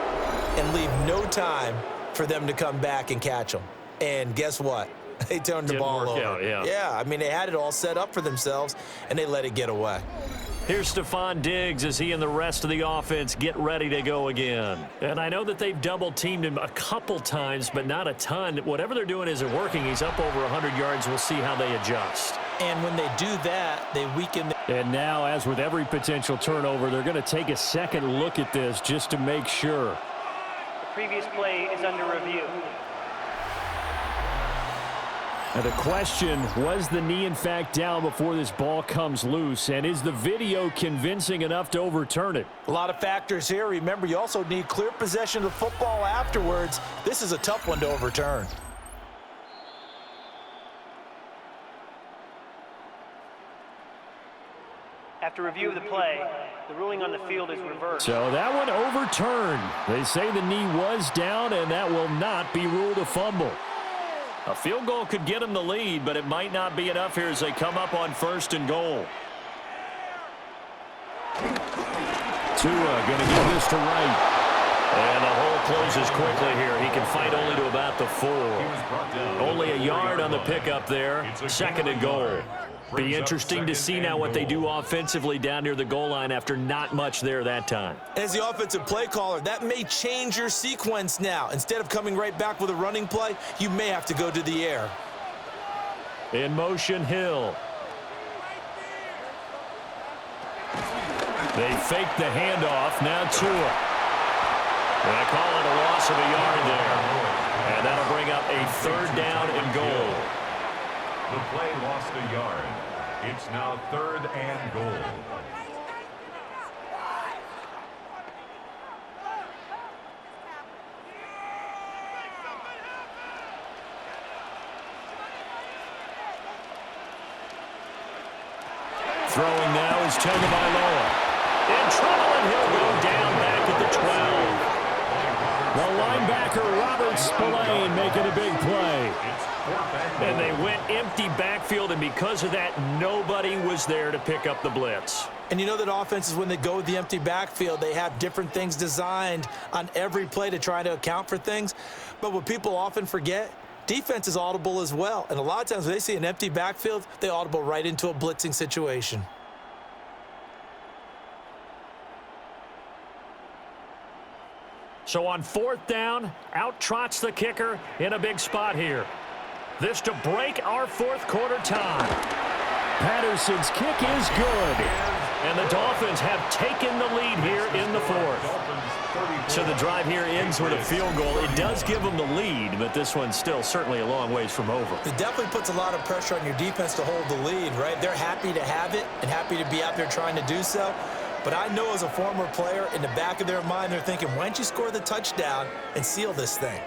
and leave no time for them to come back and catch them. And guess what? They turned the ball over. Out, yeah, I mean, they had it all set up for themselves, and they let it get away. Here's Stephon Diggs as he and the rest of the offense get ready to go again. And I know that they've double-teamed him a couple times, but not a ton. Whatever they're doing isn't working. He's up over 100 yards. We'll see how they adjust. And when they do that, they weaken. And now, as with every potential turnover, they're going to take a second look at this just to make sure. The previous play is under review. Now the question, was the knee in fact down before this ball comes loose? And is the video convincing enough to overturn it? A lot of factors here. Remember, you also need clear possession of the football afterwards. This is a tough one to overturn. After review of the play, the ruling on the field is reversed. So that one overturned. They say the knee was down, and that will not be ruled a fumble. A field goal could get them the lead, but it might not be enough here as they come up on 1st and goal. Tua going to give this to Wright. And the hole closes quickly here. He can fight only to about the 4. Only a yard on the pickup there. 2nd and goal. Be interesting to see now what they do offensively down near the goal line after not much there that time. As the offensive play caller, that may change your sequence now. Instead of coming right back with a running play, you may have to go to the air. In motion, Hill. They fake the handoff. Now Tua. They call it a loss of a yard there. And that'll bring up a 3rd down and goal. The play lost a yard. It's now 3rd and goal. Throwing now is Tagovailoa. In trouble, and he'll go down back at the 12. The linebacker, Robert Spillane, making a big play. And they went empty backfield, and because of that, nobody was there to pick up the blitz. And you know that offenses, when they go with the empty backfield, they have different things designed on every play to try to account for things. But what people often forget, defense is audible as well. And a lot of times when they see an empty backfield, they audible right into a blitzing situation. So on 4th down, out trots the kicker in a big spot here. This to break our 4th quarter tie. Patterson's kick is good. And the Dolphins have taken the lead here in the fourth. So the drive here ends with a field goal. It does give them the lead, but this one's still certainly a long ways from over. It definitely puts a lot of pressure on your defense to hold the lead, right? They're happy to have it and happy to be out there trying to do so. But I know as a former player, in the back of their mind, they're thinking, why don't you score the touchdown and seal this thing?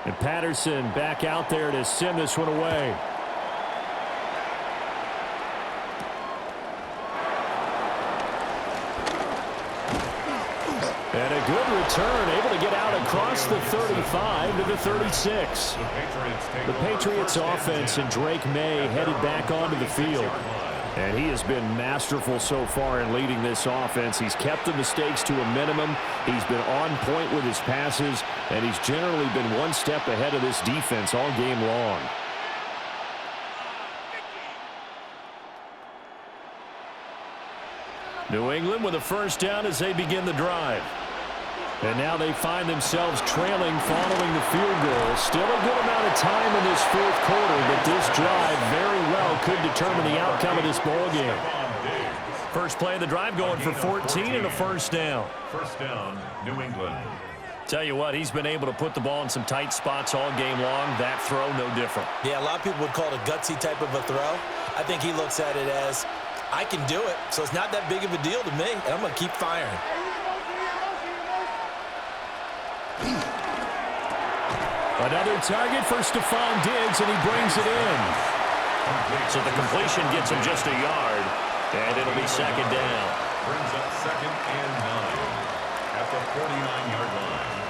And Patterson back out there to send this one away. And a good return, able to get out across the 35 to the 36. The Patriots offense and Drake May headed back onto the field. And he has been masterful so far in leading this offense. He's kept the mistakes to a minimum. He's been on point with his passes, and he's generally been one step ahead of this defense all game long. New England with a first down as they begin the drive. And now they find themselves trailing following the field goal. Still a good amount of time in this fourth quarter, but this drive very well could determine the outcome of this ball game. First play of the drive going for 14 and a first down. First down, New England. Tell you what, he's been able to put the ball in some tight spots all game long. That throw, no different. Yeah, a lot of people would call it a gutsy type of a throw. I think he looks at it as, I can do it, so it's not that big of a deal to me, and I'm going to keep firing. Another target for Stephon Diggs, and he brings it in. So the completion gets him just a yard, and it'll be second down. Brings up second and 9 at the 49-yard line.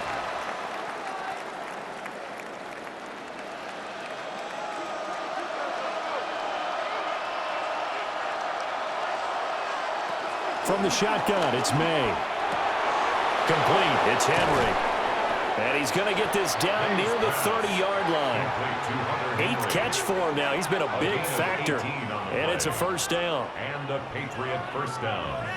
From the shotgun, it's May. Complete, it's Henry. And he's going to get this down near the 30-yard line. 8th catch for him now. He's been a big factor. And it's a first down. And a Patriot first down.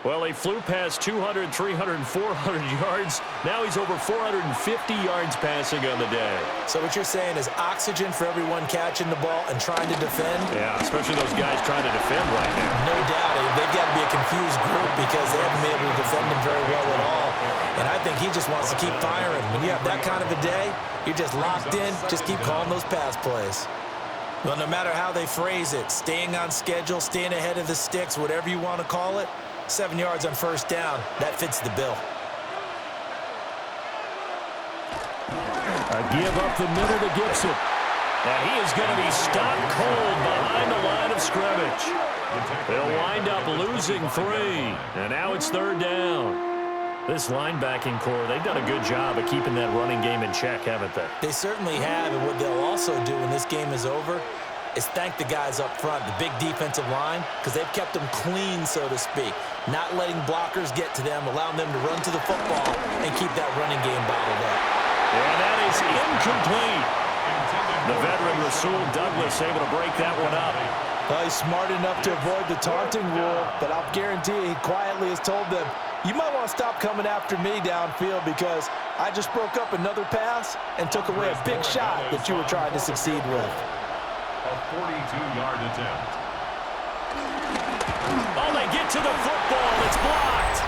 Well, he flew past 200, 300, 400 yards. Now he's over 450 yards passing on the day. So what you're saying is oxygen for everyone catching the ball and trying to defend? Yeah, especially those guys trying to defend right now. No doubt. They've got to be a confused group because they haven't been able to defend him very well at all. And I think he just wants to keep firing. When you have that kind of a day, you're just locked in. Just keep calling those pass plays. Well, no matter how they phrase it, staying on schedule, staying ahead of the sticks, whatever you want to call it, 7 yards on first down, that fits the bill. A give up the middle to Gibson. And he is going to be stopped cold behind the line of scrimmage. They'll wind up losing 3. And now it's third down. This linebacking core, they've done a good job of keeping that running game in check, haven't they? They certainly have, and what they'll also do when this game is over is thank the guys up front, the big defensive line, because they've kept them clean, so to speak, not letting blockers get to them, allowing them to run to the football and keep that running game bottled up. And that is incomplete. The veteran Rasul Douglas able to break that one up. Well, he's smart enough to avoid the taunting rule, but I'll guarantee he quietly has told them, you might want to stop coming after me downfield because I just broke up another pass and took away a big shot that you were trying to succeed with. A 42-yard attempt. Oh, they get to the football. It's blocked.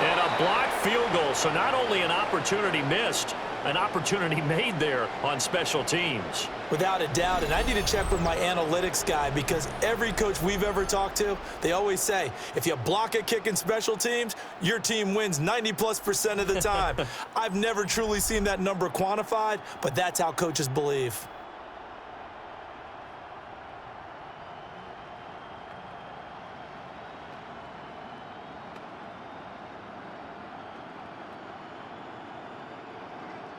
And a blocked field goal. So not only an opportunity missed, an opportunity made there on special teams. Without a doubt, and I need to check with my analytics guy because every coach we've ever talked to, they always say, if you block a kick in special teams, your team wins 90+% of the time. I've never truly seen that number quantified, but that's how coaches believe.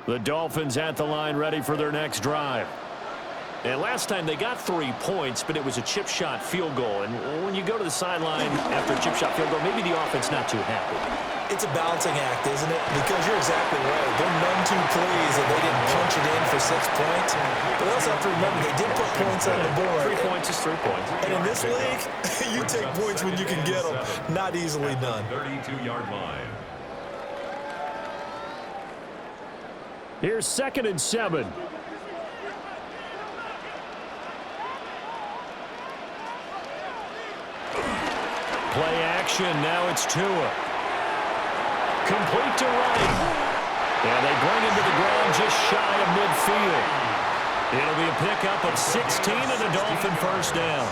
The Dolphins at the line ready for their next drive. And last time they got 3 points, but it was a chip shot field goal. And when you go to the sideline after a chip shot field goal, maybe the offense not too happy. It's a balancing act, isn't it? Because you're exactly right. They're none too pleased that they didn't punch it in for 6 points. But they also have to remember they did put points on the board. 3 points is 3 points. And in this league, you take points when you can get them. Not easily done. 32-yard line. Here's 2nd and 7. Play action. Now it's Tua. Complete to right. And they bring him to the ground just shy of midfield. It'll be a pickup of 16 and a Dolphin first down.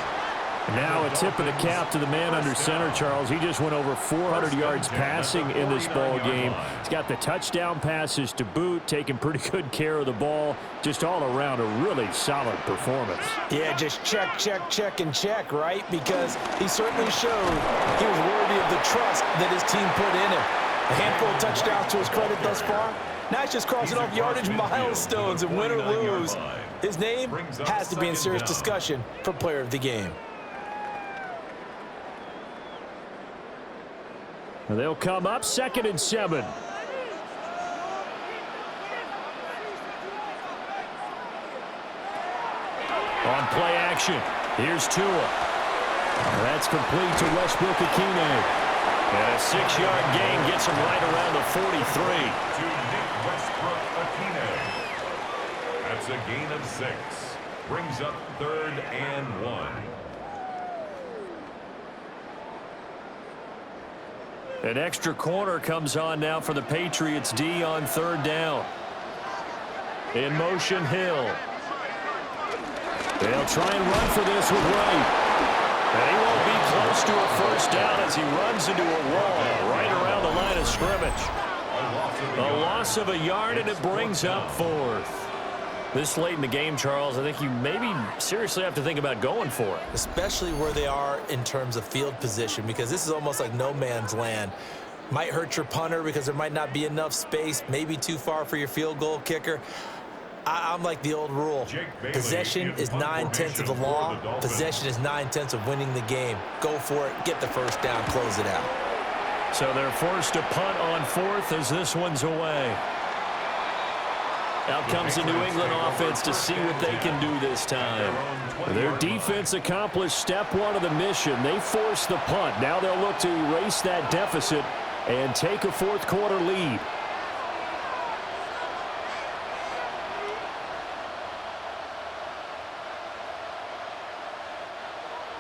Now a tip of the cap to the man under center, Charles. He just went over 400 yards passing in this ball game. He's got the touchdown passes to boot, taking pretty good care of the ball. Just all around a really solid performance. Yeah, just check, check, check, and check, right? Because he certainly showed he was worthy of the trust that his team put in him. A handful of touchdowns to his credit thus far. Now he's just crossing off yardage milestones, and win or lose, his name has to be in serious discussion for player of the game. They'll come up 2nd and 7. On play action, here's Tua. That's complete to Westbrook-Ikhine. And a 6-yard gain gets him right around the 43. To Nick Westbrook-Ikhine. That's a gain of 6. Brings up 3rd and 1. An extra corner comes on now for the Patriots D on 3rd down. In motion, Hill. They'll try and run for this with Wright. And he won't be close to a first down as he runs into a wall right around the line of scrimmage. A loss of a yard, and it brings up 4th. This late in the game, Charles, I think you maybe seriously have to think about going for it. Especially where they are in terms of field position, because this is almost like no man's land. Might hurt your punter because there might not be enough space, maybe too far for your field goal kicker. I'm like the old rule. Possession is 9/10 of the law. Possession is 9/10 of winning the game. Go for it, get the first down, close it out. So they're forced to punt on 4th as this one's away. Out comes the New England offense to see what they can do this time. Their defense accomplished step 1 of the mission. They forced the punt. Now they'll look to erase that deficit and take a 4th quarter lead.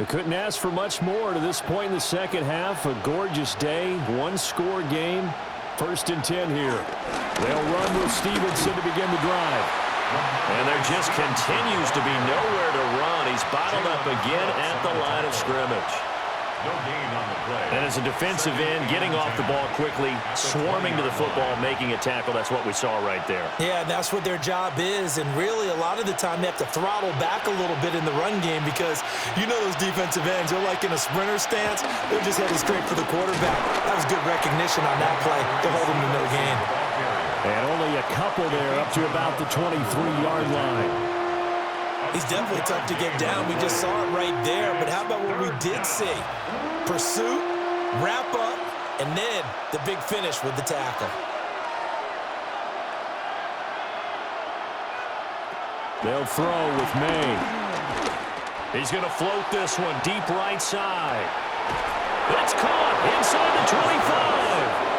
They couldn't ask for much more to this point in the second half. A gorgeous day, 1-score game. 1st and 10 here. They'll run with Stevenson to begin the drive. And there just continues to be nowhere to run. He's bottled up again at the line of scrimmage. No gain on the play. And as a defensive end, getting off the ball quickly, swarming to the football, making a tackle, that's what we saw right there. Yeah, that's what their job is, and really a lot of the time they have to throttle back a little bit in the run game because you know those defensive ends, they're like in a sprinter stance. They're just headed straight for the quarterback. That was good recognition on that play to hold him to no gain. And only a couple there up to about the 23-yard line. He's definitely tough to get down. We just saw it right there. But how about what we did see? Pursuit, wrap up, and then the big finish with the tackle. They'll throw with May. He's going to float this one deep right side. It's caught inside the 25.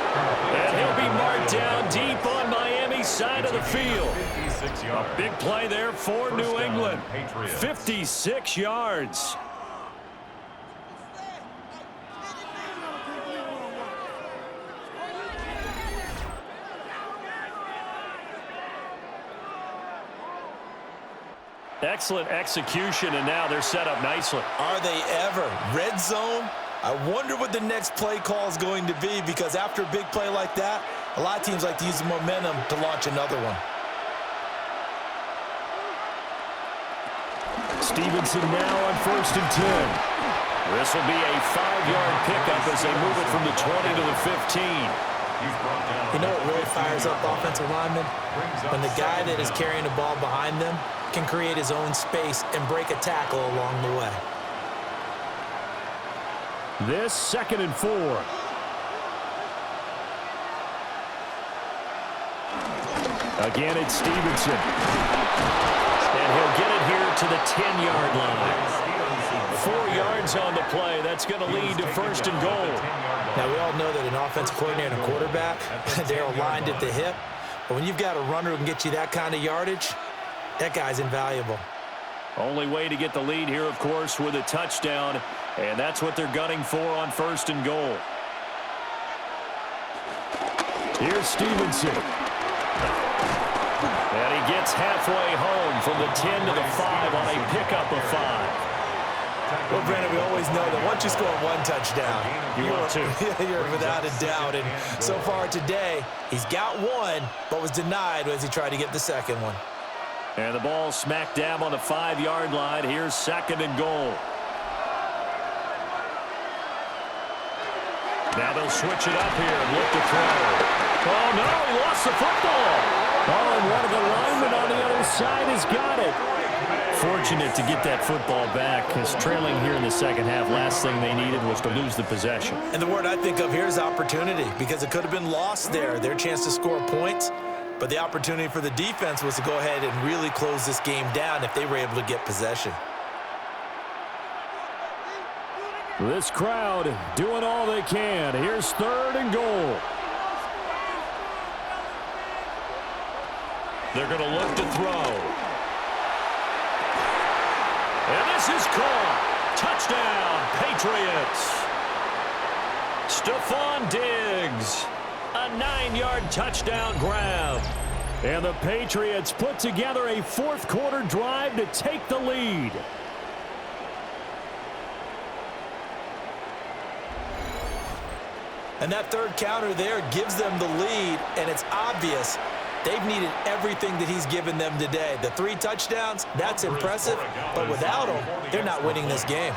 And he'll be marked down deep on Miami's side of the field. A big play there for New England. 56 yards. Excellent execution, and now they're set up nicely. Are they ever? Red zone? I wonder what the next play call is going to be, because after a big play like that, a lot of teams like to use the momentum to launch another one. Stevenson now on 1st and 10. This will be a 5-yard pickup as they move it from the 20 to the 15. You know what really fires up offensive linemen? When the guy that is carrying the ball behind them can create his own space and break a tackle along the way. This 2nd and 4. Again, it's Stevenson. And he'll get it here to the 10-yard line. 4 yards on the play. That's going to lead to 1st and goal. Now, we all know that an offensive coordinator and a quarterback, they're aligned at the hip. But when you've got a runner who can get you that kind of yardage, that guy's invaluable. Only way to get the lead here, of course, with a touchdown. And that's what they're gunning for on 1st and goal. Here's Stevenson. And he gets halfway home from the 10 to the 5 on a pickup of 5. Well, Brandon, we always know that once you score 1 touchdown, you're without a doubt. And so far today, he's got 1, but was denied as he tried to get the 2nd one. And the ball smack dab on the 5-yard line. Here's 2nd and goal. Now they'll switch it up here and look to throw. Oh, no, he lost the football. Oh, and one of the linemen on the other side has got it. Fortunate to get that football back, because trailing here in the 2nd half, last thing they needed was to lose the possession. And the word I think of here is opportunity, because it could have been lost there, their chance to score points. But the opportunity for the defense was to go ahead and really close this game down if they were able to get possession. This crowd doing all they can. Here's 3rd and goal. They're going to look to throw. And this is caught. Touchdown, Patriots. Stephon Diggs. A 9-yard touchdown grab. And the Patriots put together a 4th quarter drive to take the lead. And that 3rd counter there gives them the lead, and it's obvious they've needed everything that he's given them today. The 3 touchdowns, that's impressive, but without him, they're not winning this game.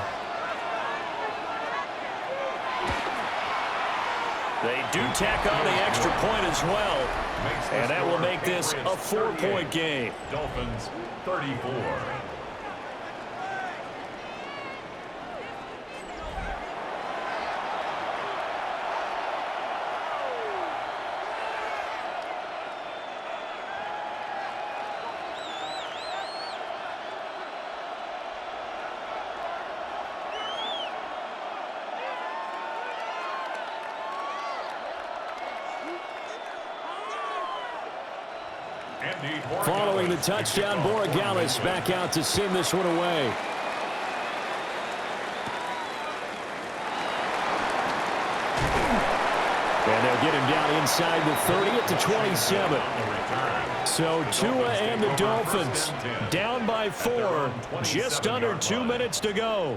They do tack on the extra point as well, and that will make this a 4-point game. Dolphins 34. Following the touchdown, Borregales back out to send this one away. And they'll get him down inside the 30 at the 27. So Tua and the Dolphins down by 4, just under 2 minutes to go.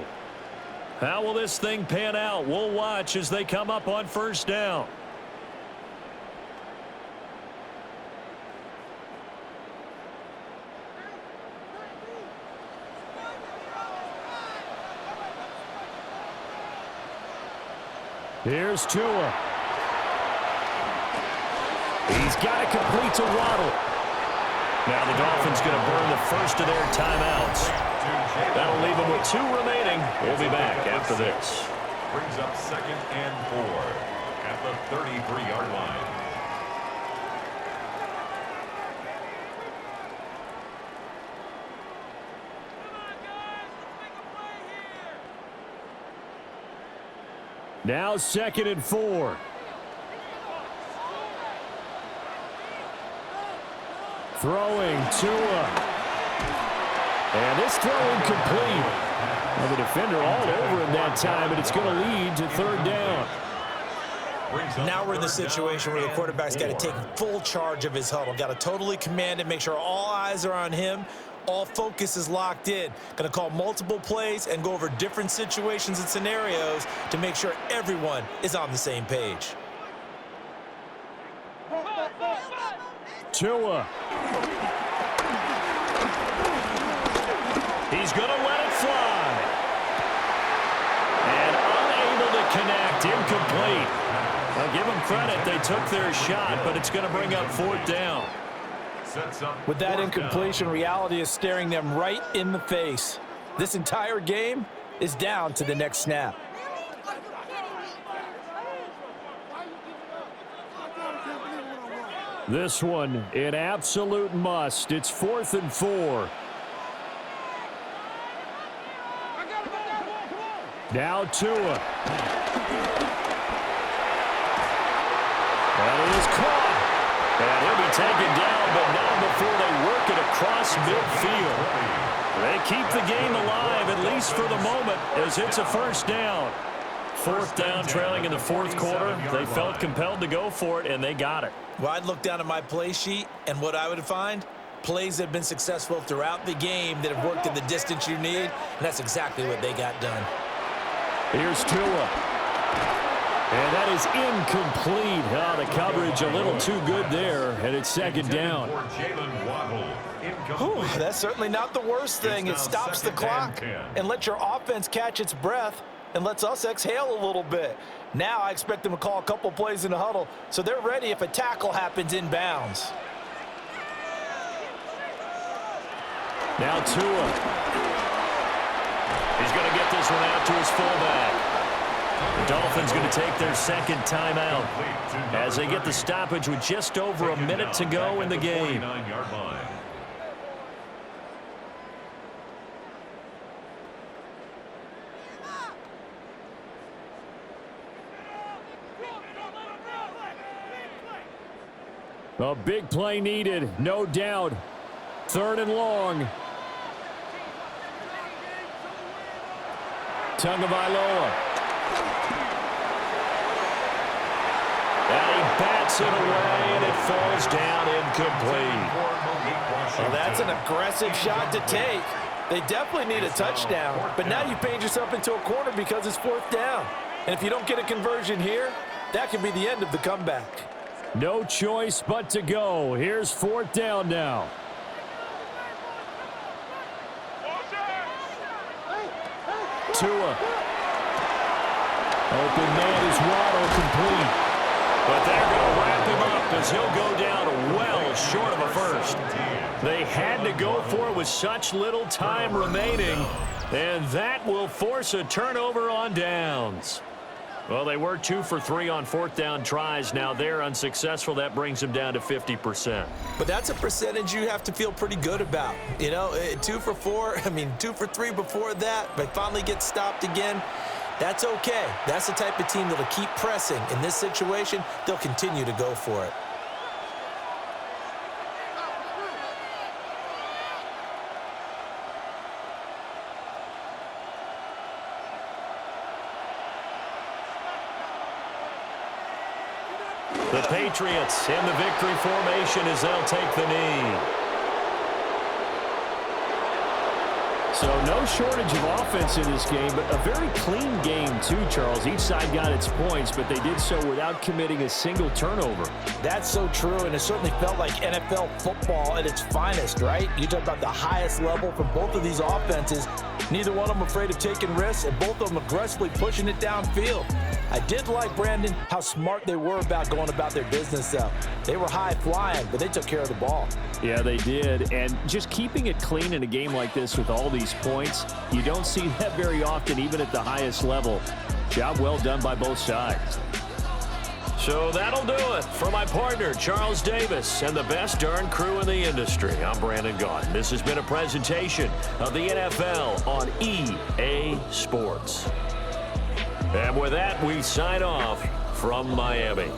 How will this thing pan out? We'll watch as they come up on 1st down. Here's Tua. He's got it complete to Waddle. Now the Dolphins going to burn the first of their timeouts. That'll leave them with 2 remaining. We'll be back after this. Brings up 2nd and 4 at the 33-yard line. Now 2nd and 4. Throwing Tua. And this throw incomplete. Well, the defender all over him that time, and it's going to lead to 3rd down. Now we're in the situation where the quarterback's got to take full charge of his huddle. Got to totally command it, make sure all eyes are on him. All focus is locked in. Going to call multiple plays and go over different situations and scenarios to make sure everyone is on the same page. Tua. He's going to let it fly. And unable to connect, incomplete. I'll give them credit. They took their shot, but it's going to bring up 4th down. With that incompletion, reality is staring them right in the face. This entire game is down to the next snap. This one, an absolute must. It's 4th and 4. Now Tua. That is caught. And he'll be taken down, but not before they work it across midfield. They keep the game alive, at least for the moment, as it's a 1st down. 4th down, trailing in the 4th quarter. They felt compelled to go for it, and they got it. Well, I'd look down at my play sheet, and what I would find, plays that have been successful throughout the game that have worked in the distance you need, and that's exactly what they got done. Here's Tua. And that is incomplete. Oh, the coverage a little too good there, and it's 2nd down. Whew, that's certainly not the worst thing. It stops the clock and lets your offense catch its breath and lets us exhale a little bit. Now I expect them to call a couple plays in the huddle, so they're ready if a tackle happens inbounds. Now Tua. He's going to get this one out to his fullback. The Dolphins going to take their 2nd timeout as they get the stoppage with just over a minute to go in the game. A big play needed, no doubt. 3rd and long. Tagovailoa. And he bats it away, and it falls down incomplete. Well, that's an aggressive shot to take. They definitely need a touchdown, but now you paint yourself into a corner because it's 4th down. And if you don't get a conversion here, that could be the end of the comeback. No choice but to go. Here's 4th down now. Tua. Open man is Waddle, complete. But they're going to wrap him up as he'll go down well short of a 1st. They had to go for it with such little time remaining, and that will force a turnover on downs. Well, they were 2 for 3 on 4th down tries. Now they're unsuccessful. That brings them down to 50%. But that's a percentage you have to feel pretty good about. You know, 2 for 4, 2 for 3 before that, but finally get stopped again. That's okay. That's the type of team that'll keep pressing. In this situation, they'll continue to go for it. The Patriots in the victory formation as they'll take the knee. So no shortage of offense in this game, but a very clean game too, Charles. Each side got its points, but they did so without committing a single turnover. That's so true, and it certainly felt like NFL football at its finest, right? You talk about the highest level from both of these offenses. Neither one of them afraid of taking risks, and both of them aggressively pushing it downfield. I did like, Brandon, how smart they were about going about their business, though. They were high flying, but they took care of the ball. Yeah, they did. And just keeping it clean in a game like this with all these points, you don't see that very often, even at the highest level. Job well done by both sides. So that'll do it for my partner, Charles Davis, and the best darn crew in the industry. I'm Brandon Gaudin. This has been a presentation of the NFL on EA Sports. And with that, we sign off from Miami.